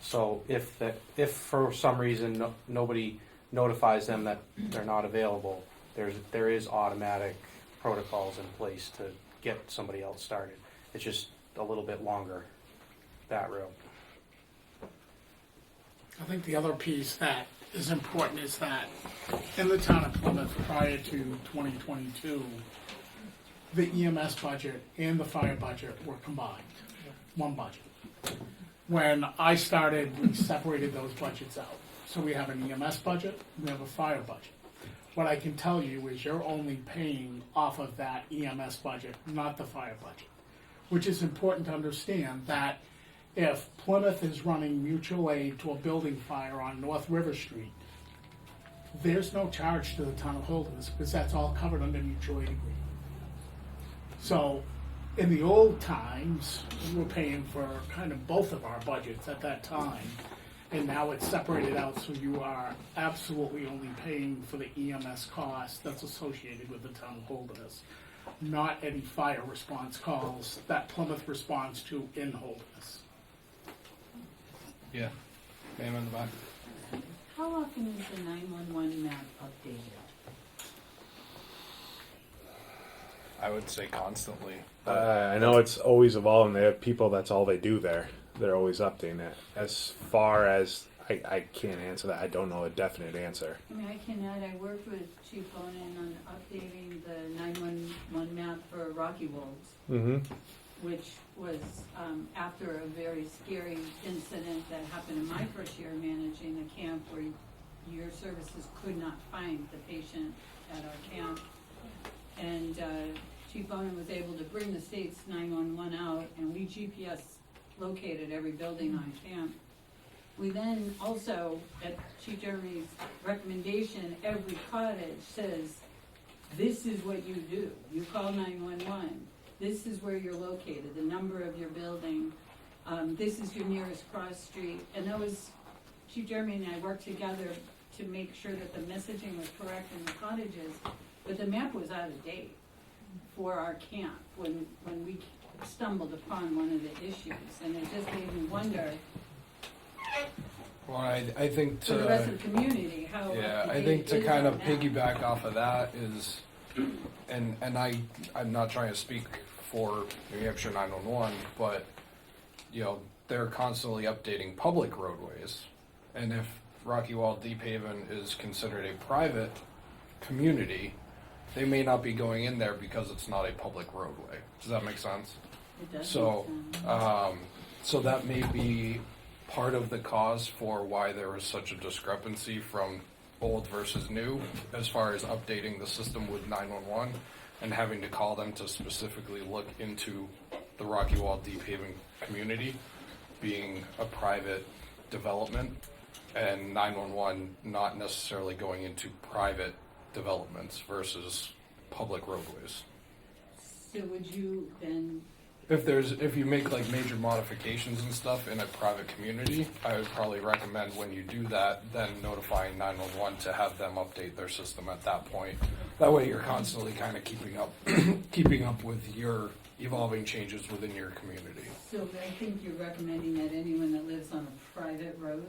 So if for some reason nobody notifies them that they're not available, there is automatic protocols in place to get somebody else started. It's just a little bit longer, that route. I think the other piece that is important is that in the town of Plymouth prior to 2022, the EMS budget and the fire budget were combined, one budget. When I started, we separated those budgets out. So we have an EMS budget, we have a fire budget. What I can tell you is you're only paying off of that EMS budget, not the fire budget. Which is important to understand that if Plymouth is running mutual aid to a building fire on North River Street, there's no charge to the town of Holderness because that's all covered under mutual aid agreement. So in the old times, we were paying for kind of both of our budgets at that time. And now it's separated out, so you are absolutely only paying for the EMS cost that's associated with the town of Holderness, not any fire response calls that Plymouth responds to in Holderness. Yeah. Name in the back. How often is the 911 map updated? I would say constantly. I know it's always evolving. They have people, that's all they do there. They're always updating it. As far as I can't answer that. I don't know a definite answer. I mean, I can add, I worked with Chief Bonin on updating the 911 map for Rocky Wolves, Mm-hmm. which was after a very scary incident that happened in my first year managing a camp where your services could not find the patient at our camp. And Chief Bonin was able to bring the state's 911 out, and we GPS located every building on camp. We then also, at Chief Jeremy's recommendation, every cottage says, this is what you do. You call 911. This is where you're located, the number of your building. This is your nearest cross street. And that was, Chief Jeremy and I worked together to make sure that the messaging was correct in the cottages, but the map was out of date for our camp when we stumbled upon one of the issues. And it just made me wonder, Well, I think for the rest of the community, how yeah, up to I think date to is kind our of map? piggyback off of that is, and I'm not trying to speak for New Hampshire 911, but you know they're constantly updating public roadways, and if Rocky Wall Deep Haven is considered a private community, they may not be going in there because it's not a public roadway. Does that make sense? It does So, make sense. so that may be part of the cause for why there was such a discrepancy from old versus new as far as updating the system with 911 and having to call them to specifically look into the Rocky Wall Deep Haven community being a private development and 911 not necessarily going into private developments versus public roadways. So would you then, If you make like major modifications and stuff in a private community, I would probably recommend when you do that, then notifying 911 to have them update their system at that point. That way you're constantly kind of keeping up with your evolving changes within your community. so I think you're recommending that anyone that lives on a private road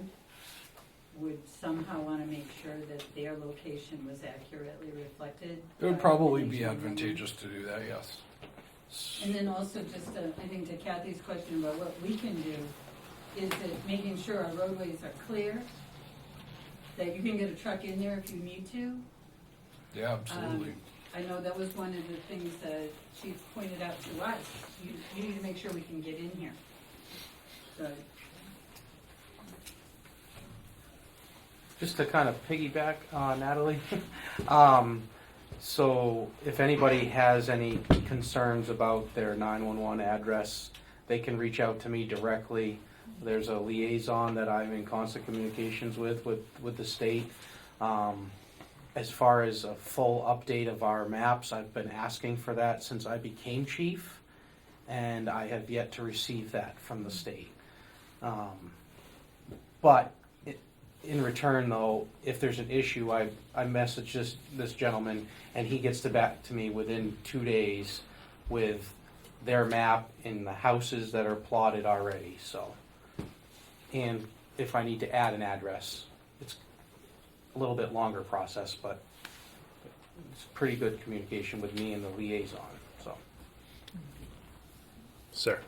would somehow want to make sure that their location was accurately reflected? It would by probably the be nation. advantageous to do that, yes. And then also just, I think to Kathy's question about what we can do, is that making sure our roadways are clear, that you can get a truck in there if you need to. Yeah, absolutely. I know that was one of the things that Chief pointed out to us. You need to make sure we can get in here. So, Just to kind of piggyback on Natalie, so if anybody has any concerns about their 911 address, they can reach out to me directly. There's a liaison that I'm in constant communications with the state. As far as a full update of our maps, I've been asking for that since I became chief, and I have yet to receive that from the state. But in return, though, if there's an issue, I message this gentleman, and he gets back to me within 2 days with their map in the houses that are plotted already. So, and if I need to add an address, it's a little bit longer process, but it's pretty good communication with me and the liaison. So, Sir.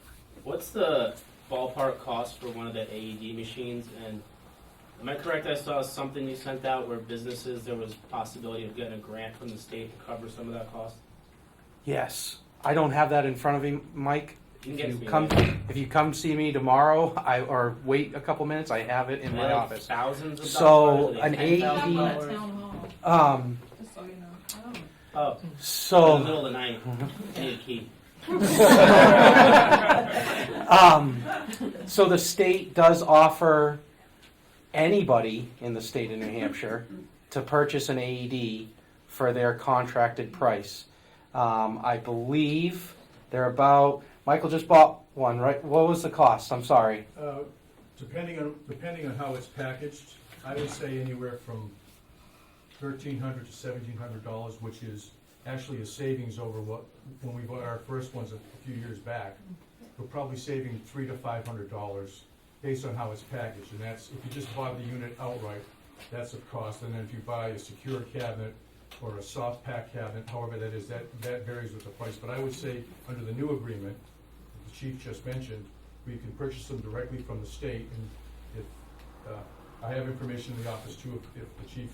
What's the ballpark cost for one of the AED machines? And am I correct? I saw something you sent out where businesses, there was possibility of getting a grant from the state to cover some of that cost. yes, I don't have that in front of me, Mike. You can get it to me come, later. if you come see me tomorrow, or wait a couple minutes, I have it in Are my they office. thousands of So dollars? Are an they AED, Town hall, just so you know. Oh, in the so middle of the night. I need a key. so the state does offer anybody in the state of New Hampshire to purchase an AED for their contracted price. I believe they're about, Michael just bought one, right? What was the cost? I'm sorry. Depending on how it's packaged, I would say anywhere from $1,300 to $1,700, which is actually a savings over when we bought our first ones a few years back. We're probably saving $300 to $500 based on how it's packaged, and that's if you just bought the unit outright, that's a cost. And then if you buy a secure cabinet or a soft pack cabinet, however that is, that varies with the price. But I would say under the new agreement, the chief just mentioned, we can purchase them directly from the state, and if I have information in the office too, if the chief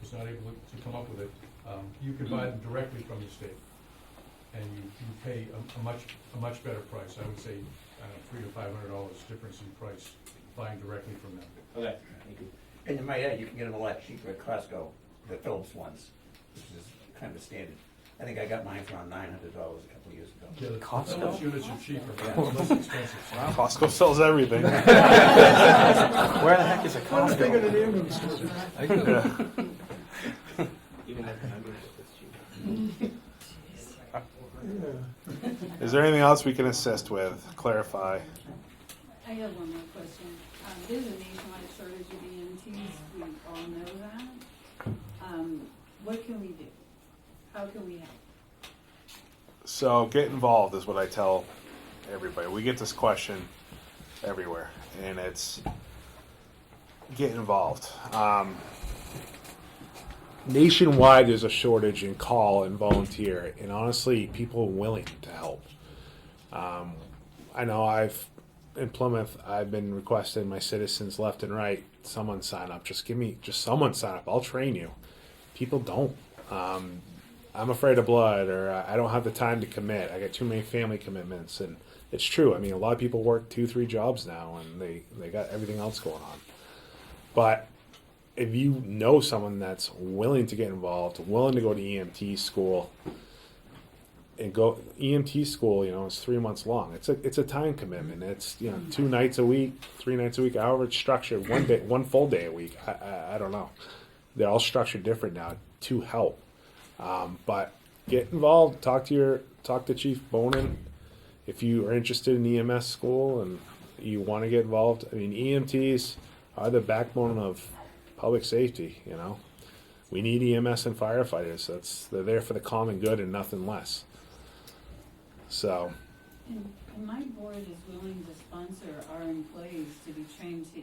is not able to come up with it. You can buy them directly from the state, and you pay a much better price. I would say $300 to $500 difference in price buying directly from them. Okay, thank you. And you might add, you can get them a lot cheaper at Costco, the Phillips ones, which is kind of standard. I think I got mine for around $900 a couple of years ago. Yeah, the Costco? Phillips units are cheaper, Yeah. it's less expensive. Costco sells everything. Where the heck is a One's bigger Costco? than ambulance service. Yeah. Even with membership, it's cheaper. Is there anything else we can assist with? Clarify. I have one more question. There's a nationwide shortage of EMTs, we all know that. What can we do? How can we help? So get involved is what I tell everybody. We get this question everywhere, and it's get involved. Nationwide, there's a shortage in call and volunteer, and honestly, people are willing to help. I know in Plymouth, I've been requesting my citizens left and right, someone sign up. Just someone sign up. I'll train you. People don't. I'm afraid of blood, or I don't have the time to commit. I got too many family commitments, and it's true. I mean, a lot of people work 2-3 jobs now, and they got everything else going on. But if you know someone that's willing to get involved, willing to go to EMT school, and go EMT school, it's 3 months long. It's a time commitment. It's 2 nights a week, 3 nights a week, however it's structured. One full day a week. I don't know. They're all structured different now to help. But get involved. Talk to Chief Bonin if you are interested in EMS school and you want to get involved. I mean, EMTs are the backbone of public safety. We need EMS and firefighters. They're there for the common good and nothing less. So. And my board is willing to sponsor our employees to be trained to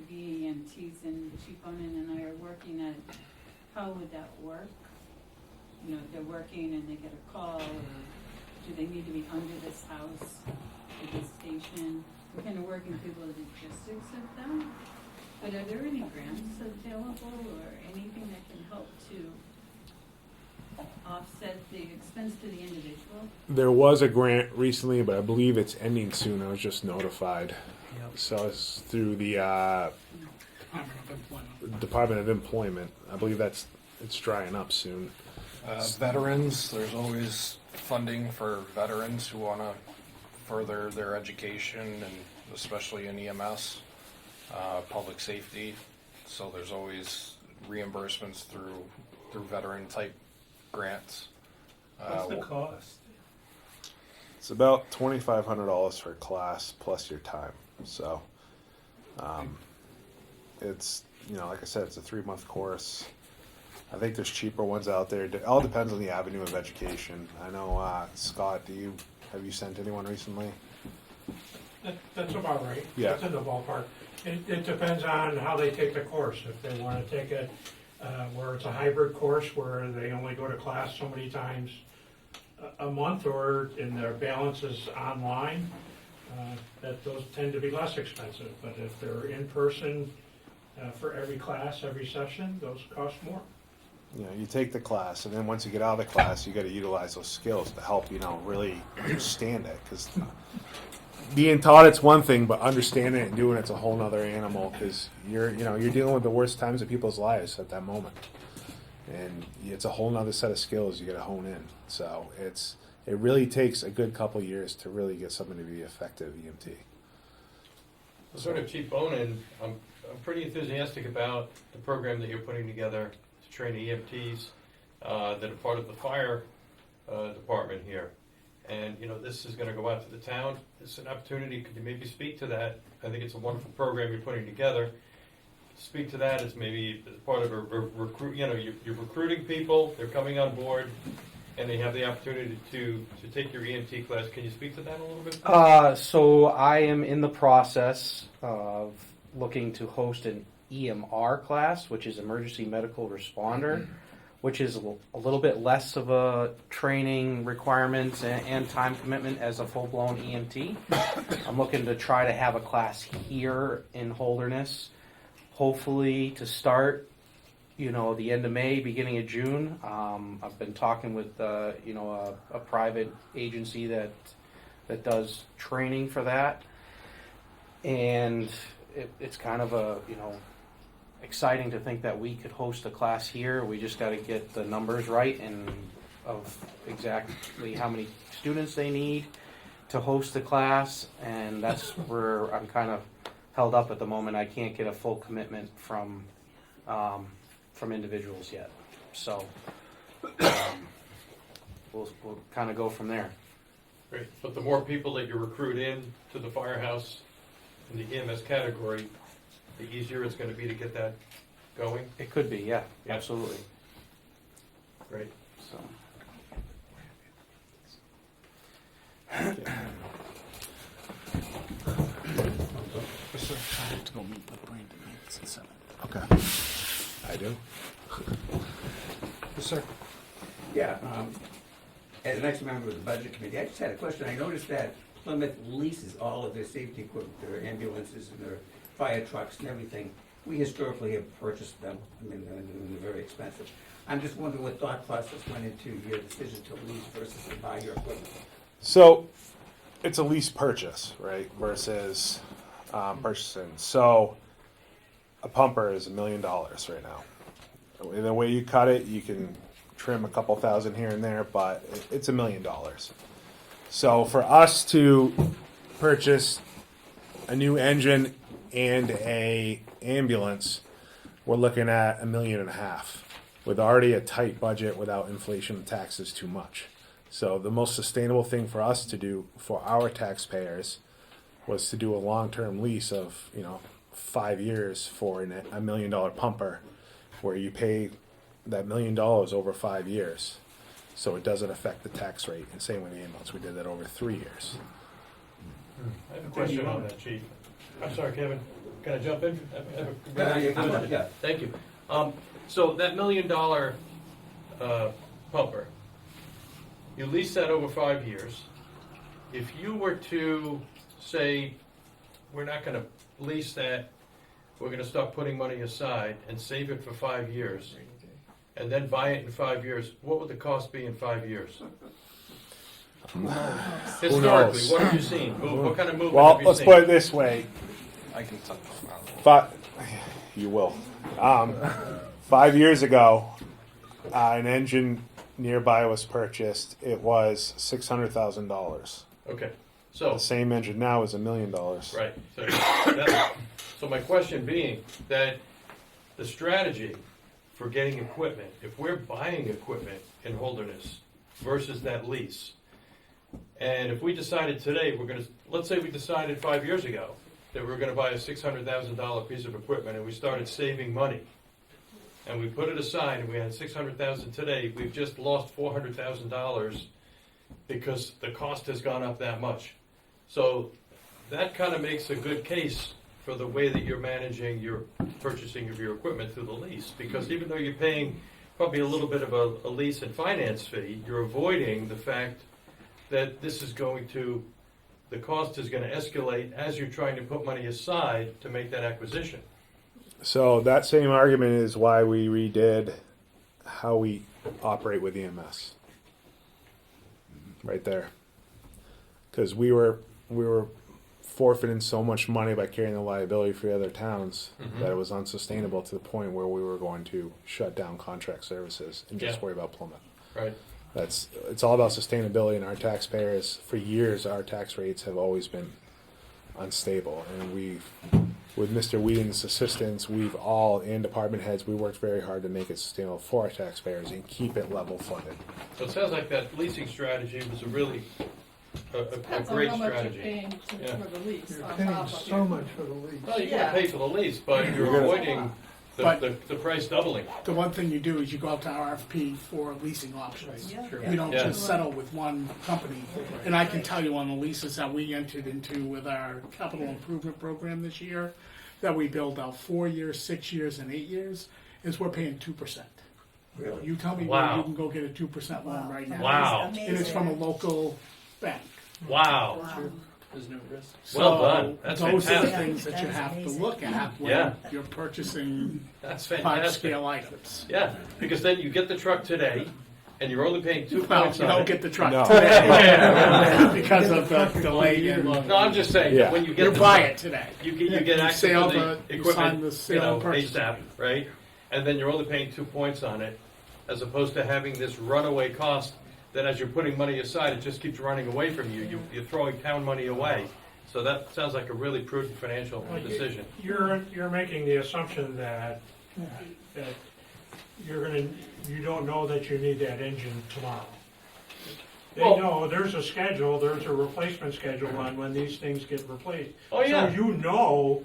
be EMTs, and Chief Bonin and I are working at how would that work? They're working and they get a call, or do they need to be under this house, at this station? We're kind of working through the logistics of that. But are there any grants available or anything that can help to offset the expense to the individual? There was a grant recently, but I believe it's ending soon. I was just notified. So it's through the Department of Employment. I believe it's drying up soon. Veterans, there's always funding for veterans who want to further their education, and especially in EMS, public safety. So there's always reimbursements through veteran type grants. What's the cost? It's about $2,500 for a class plus your time. So it's like I said, it's a 3-month course. I think there's cheaper ones out there. It all depends on the avenue of education. I know, Scott, have you sent anyone recently? That's about right. Yeah. It's in the ballpark. It depends on how they take the course. If they want to take it where it's a hybrid course where they only go to class so many times a month, or in their balance is online, that those tend to be less expensive. But if they're in person for every class, every session, those cost more. You take the class, and then once you get out of the class, you got to utilize those skills to help really understand it. Because being taught it's one thing, but understanding it and doing it's a whole other animal. Because you're dealing with the worst times of people's lives at that moment, and it's a whole other set of skills you got to hone in. So it really takes a good couple years to really get someone to be effective EMT. Sort of Chief Bonin, I'm pretty enthusiastic about the program that you're putting together to train EMTs that are part of the fire department here. And, this is going to go out to the town. It's an opportunity. Could you maybe speak to that? I think it's a wonderful program you're putting together. Speak to that as maybe as part of a recruit. You're recruiting people. They're coming on board, and they have the opportunity to take your EMT class. Can you speak to that a little bit? So I am in the process of looking to host an EMR class, which is Emergency Medical Responder, which is a little bit less of a training requirement and time commitment as a full-blown EMT. I'm looking to try to have a class here in Holderness, hopefully to start, the end of May, beginning of June. I've been talking with, a private agency that does training for that. And it's kind of exciting to think that we could host a class here. We just got to get the numbers right and of exactly how many students they need to host the class. And that's where I'm kind of held up at the moment. I can't get a full commitment from individuals yet. So we'll kind of go from there. Great. But the more people that you recruit in to the firehouse in the EMS category, the easier it's going to be to get that going? It could be, yeah. Absolutely. Great. So. I have to go meet with Brandon. It's at 7. Okay. I do. Yes, sir. Yeah, as an ex-member of the Budget Committee, I just had a question. I noticed that Plymouth leases all of their safety equipment, their ambulances and their fire trucks and everything. We historically have purchased them. I mean, they're very expensive. I'm just wondering what thought process went into your decision to lease versus to buy your equipment. So it's a lease purchase, right, versus purchasing. So a pumper is $1 million right now. And the way you cut it, you can trim a couple thousand here and there, but it's $1 million. So for us to purchase a new engine and a ambulance, we're looking at $1.5 million with already a tight budget without inflation and taxes too much. So the most sustainable thing for us to do for our taxpayers was to do a long-term lease of 5 years for a $1 million pumper, where you pay that $1 million over 5 years, so it doesn't affect the tax rate. And same with the ambulance, we did that over 3 years. I have a question on that, Chief. I'm sorry, Kevin. Can I jump in? Yeah. Thank you. So that $1 million pumper, you lease that over 5 years. If you were to say, we're not going to lease that, we're going to start putting money aside and save it for 5 years, and then buy it in 5 years, what would the cost be in 5 years? Historically, what have you seen? What kind of movement Well, have you let's seen? put it this way. I can talk about You will. 5 years ago, an engine nearby was purchased. It was $600,000. Okay, so The same engine now is $1 million. right. So my question being that the strategy for getting equipment, if we're buying equipment in Holderness versus that lease, and if we decided today let's say we decided 5 years ago that we were going to buy a $600,000 piece of equipment, and we started saving money, and we put it aside, and we had $600,000 today, we've just lost $400,000 because the cost has gone up that much. So that kind of makes a good case for the way that you're managing your purchasing of your equipment through the lease, because even though you're paying probably a little bit of a lease and finance fee, you're avoiding the fact that the cost is going to escalate as you're trying to put money aside to make that acquisition. So that same argument is why we redid how we operate with EMS. Right there. Because we were forfeiting so much money by carrying the liability for the other towns that it was unsustainable to the point where we were going to shut down contract services and just worry about Plymouth. Right. It's all about sustainability, and our taxpayers, for years, our tax rates have always been unstable. And with Mr. Whedon's assistance, and department heads, we worked very hard to make it sustainable for our taxpayers and keep it level funded. So it sounds like that leasing strategy was a really a Depends great on how strategy. much you're paying for the lease. You're on paying top of so it. much for the lease. Well, you're going to pay for the lease, but you're You're gonna- avoiding the price doubling. The one thing you do is you go out to RFP for leasing options. You don't Yeah. just settle with one company. And I can tell you on the leases that we entered into with our capital improvement program this year, that we build out 4 years, 6 years, and 8 years, is we're paying 2%. Really? You tell me Wow. where you can go get a 2% loan right now. Wow. And it's from a local bank. Wow. There's no risk. So Well done. That's those are the fantastic. things that you That's have to amazing. look at when Yeah. you're purchasing That's large fantastic. scale items. Yeah, because then you get the truck today, and you're only paying 2 Well, points you on don't it. get the truck No. today Yeah. because of the delay in. No, I'm just saying, Yeah. when you get You the buy truck, it today. you get You access sell to the you sign equipment, the sale and purchase ASAP, right? And then you're only paying 2 points on it, as opposed to having this runaway cost that as you're putting money aside, it just keeps running away from you. You're throwing town money away. So that sounds like a really prudent financial decision. You're making the assumption that you don't know that you need that engine tomorrow. They Well- know there's a schedule, there's a replacement schedule on when these things get replaced. Oh, yeah. So you know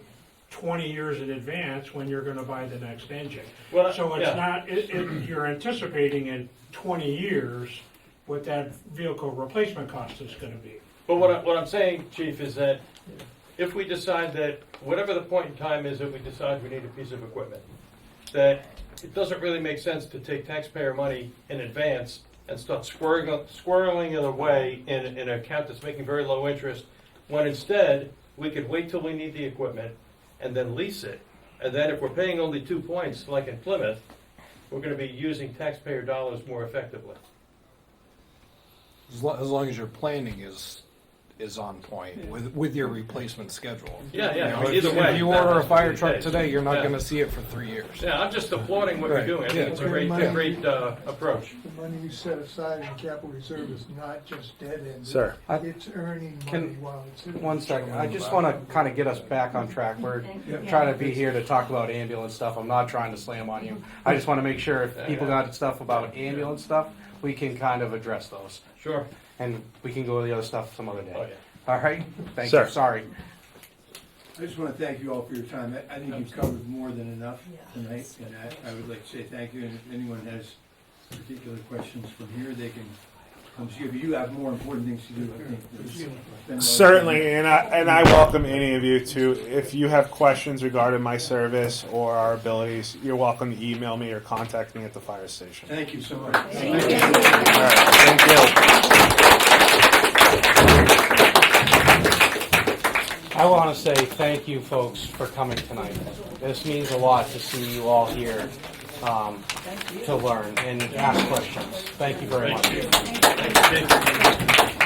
20 years in advance when you're gonna buy the next engine. Well, So it's yeah. not, you're anticipating in 20 years what that vehicle replacement cost is gonna be. But what I'm saying, Chief, is that if we decide that, whatever the point in time is that we decide we need a piece of equipment, that it doesn't really make sense to take taxpayer money in advance and start squirreling it away in an account that's making very low interest, when instead, we could wait till we need the equipment and then lease it. And then if we're paying only 2 points, like in Plymouth, we're gonna be using taxpayer dollars more effectively. As long as your planning is on point with your replacement schedule. Yeah, yeah, You know, either way, if you order a that- fire truck today, you're not Yeah. going to see it for 3 years. Yeah, I'm just applauding what you're Right. doing. I think Yeah. it's a great approach. The money you set aside in capital reserve is not just dead ended. Sir. It's earning money while it's in. One second, I just want to kind of get us back on track. We're trying to be here to talk about ambulance stuff. I'm not trying to slam on you. I just want to make sure if people got stuff about ambulance stuff, we can kind of address those. Sure. And we can go to the other stuff some other day. Oh, yeah. All right? Thank Sir. you. Sorry. I just want to thank you all for your time. I think you've covered more than enough tonight, and I would like to say thank you. And if anyone has particular questions from here, they can come see you. But you have more important things to do, I think. than spend a lot of Certainly, time. and I welcome any of you to, if you have questions regarding my service or our abilities, you're welcome to email me or contact me at the fire station. Thank you so much. All right, thank you. I want to say thank you, folks, for coming tonight. This means a lot to see you all here to learn and ask questions. Thank you very much. Thank you.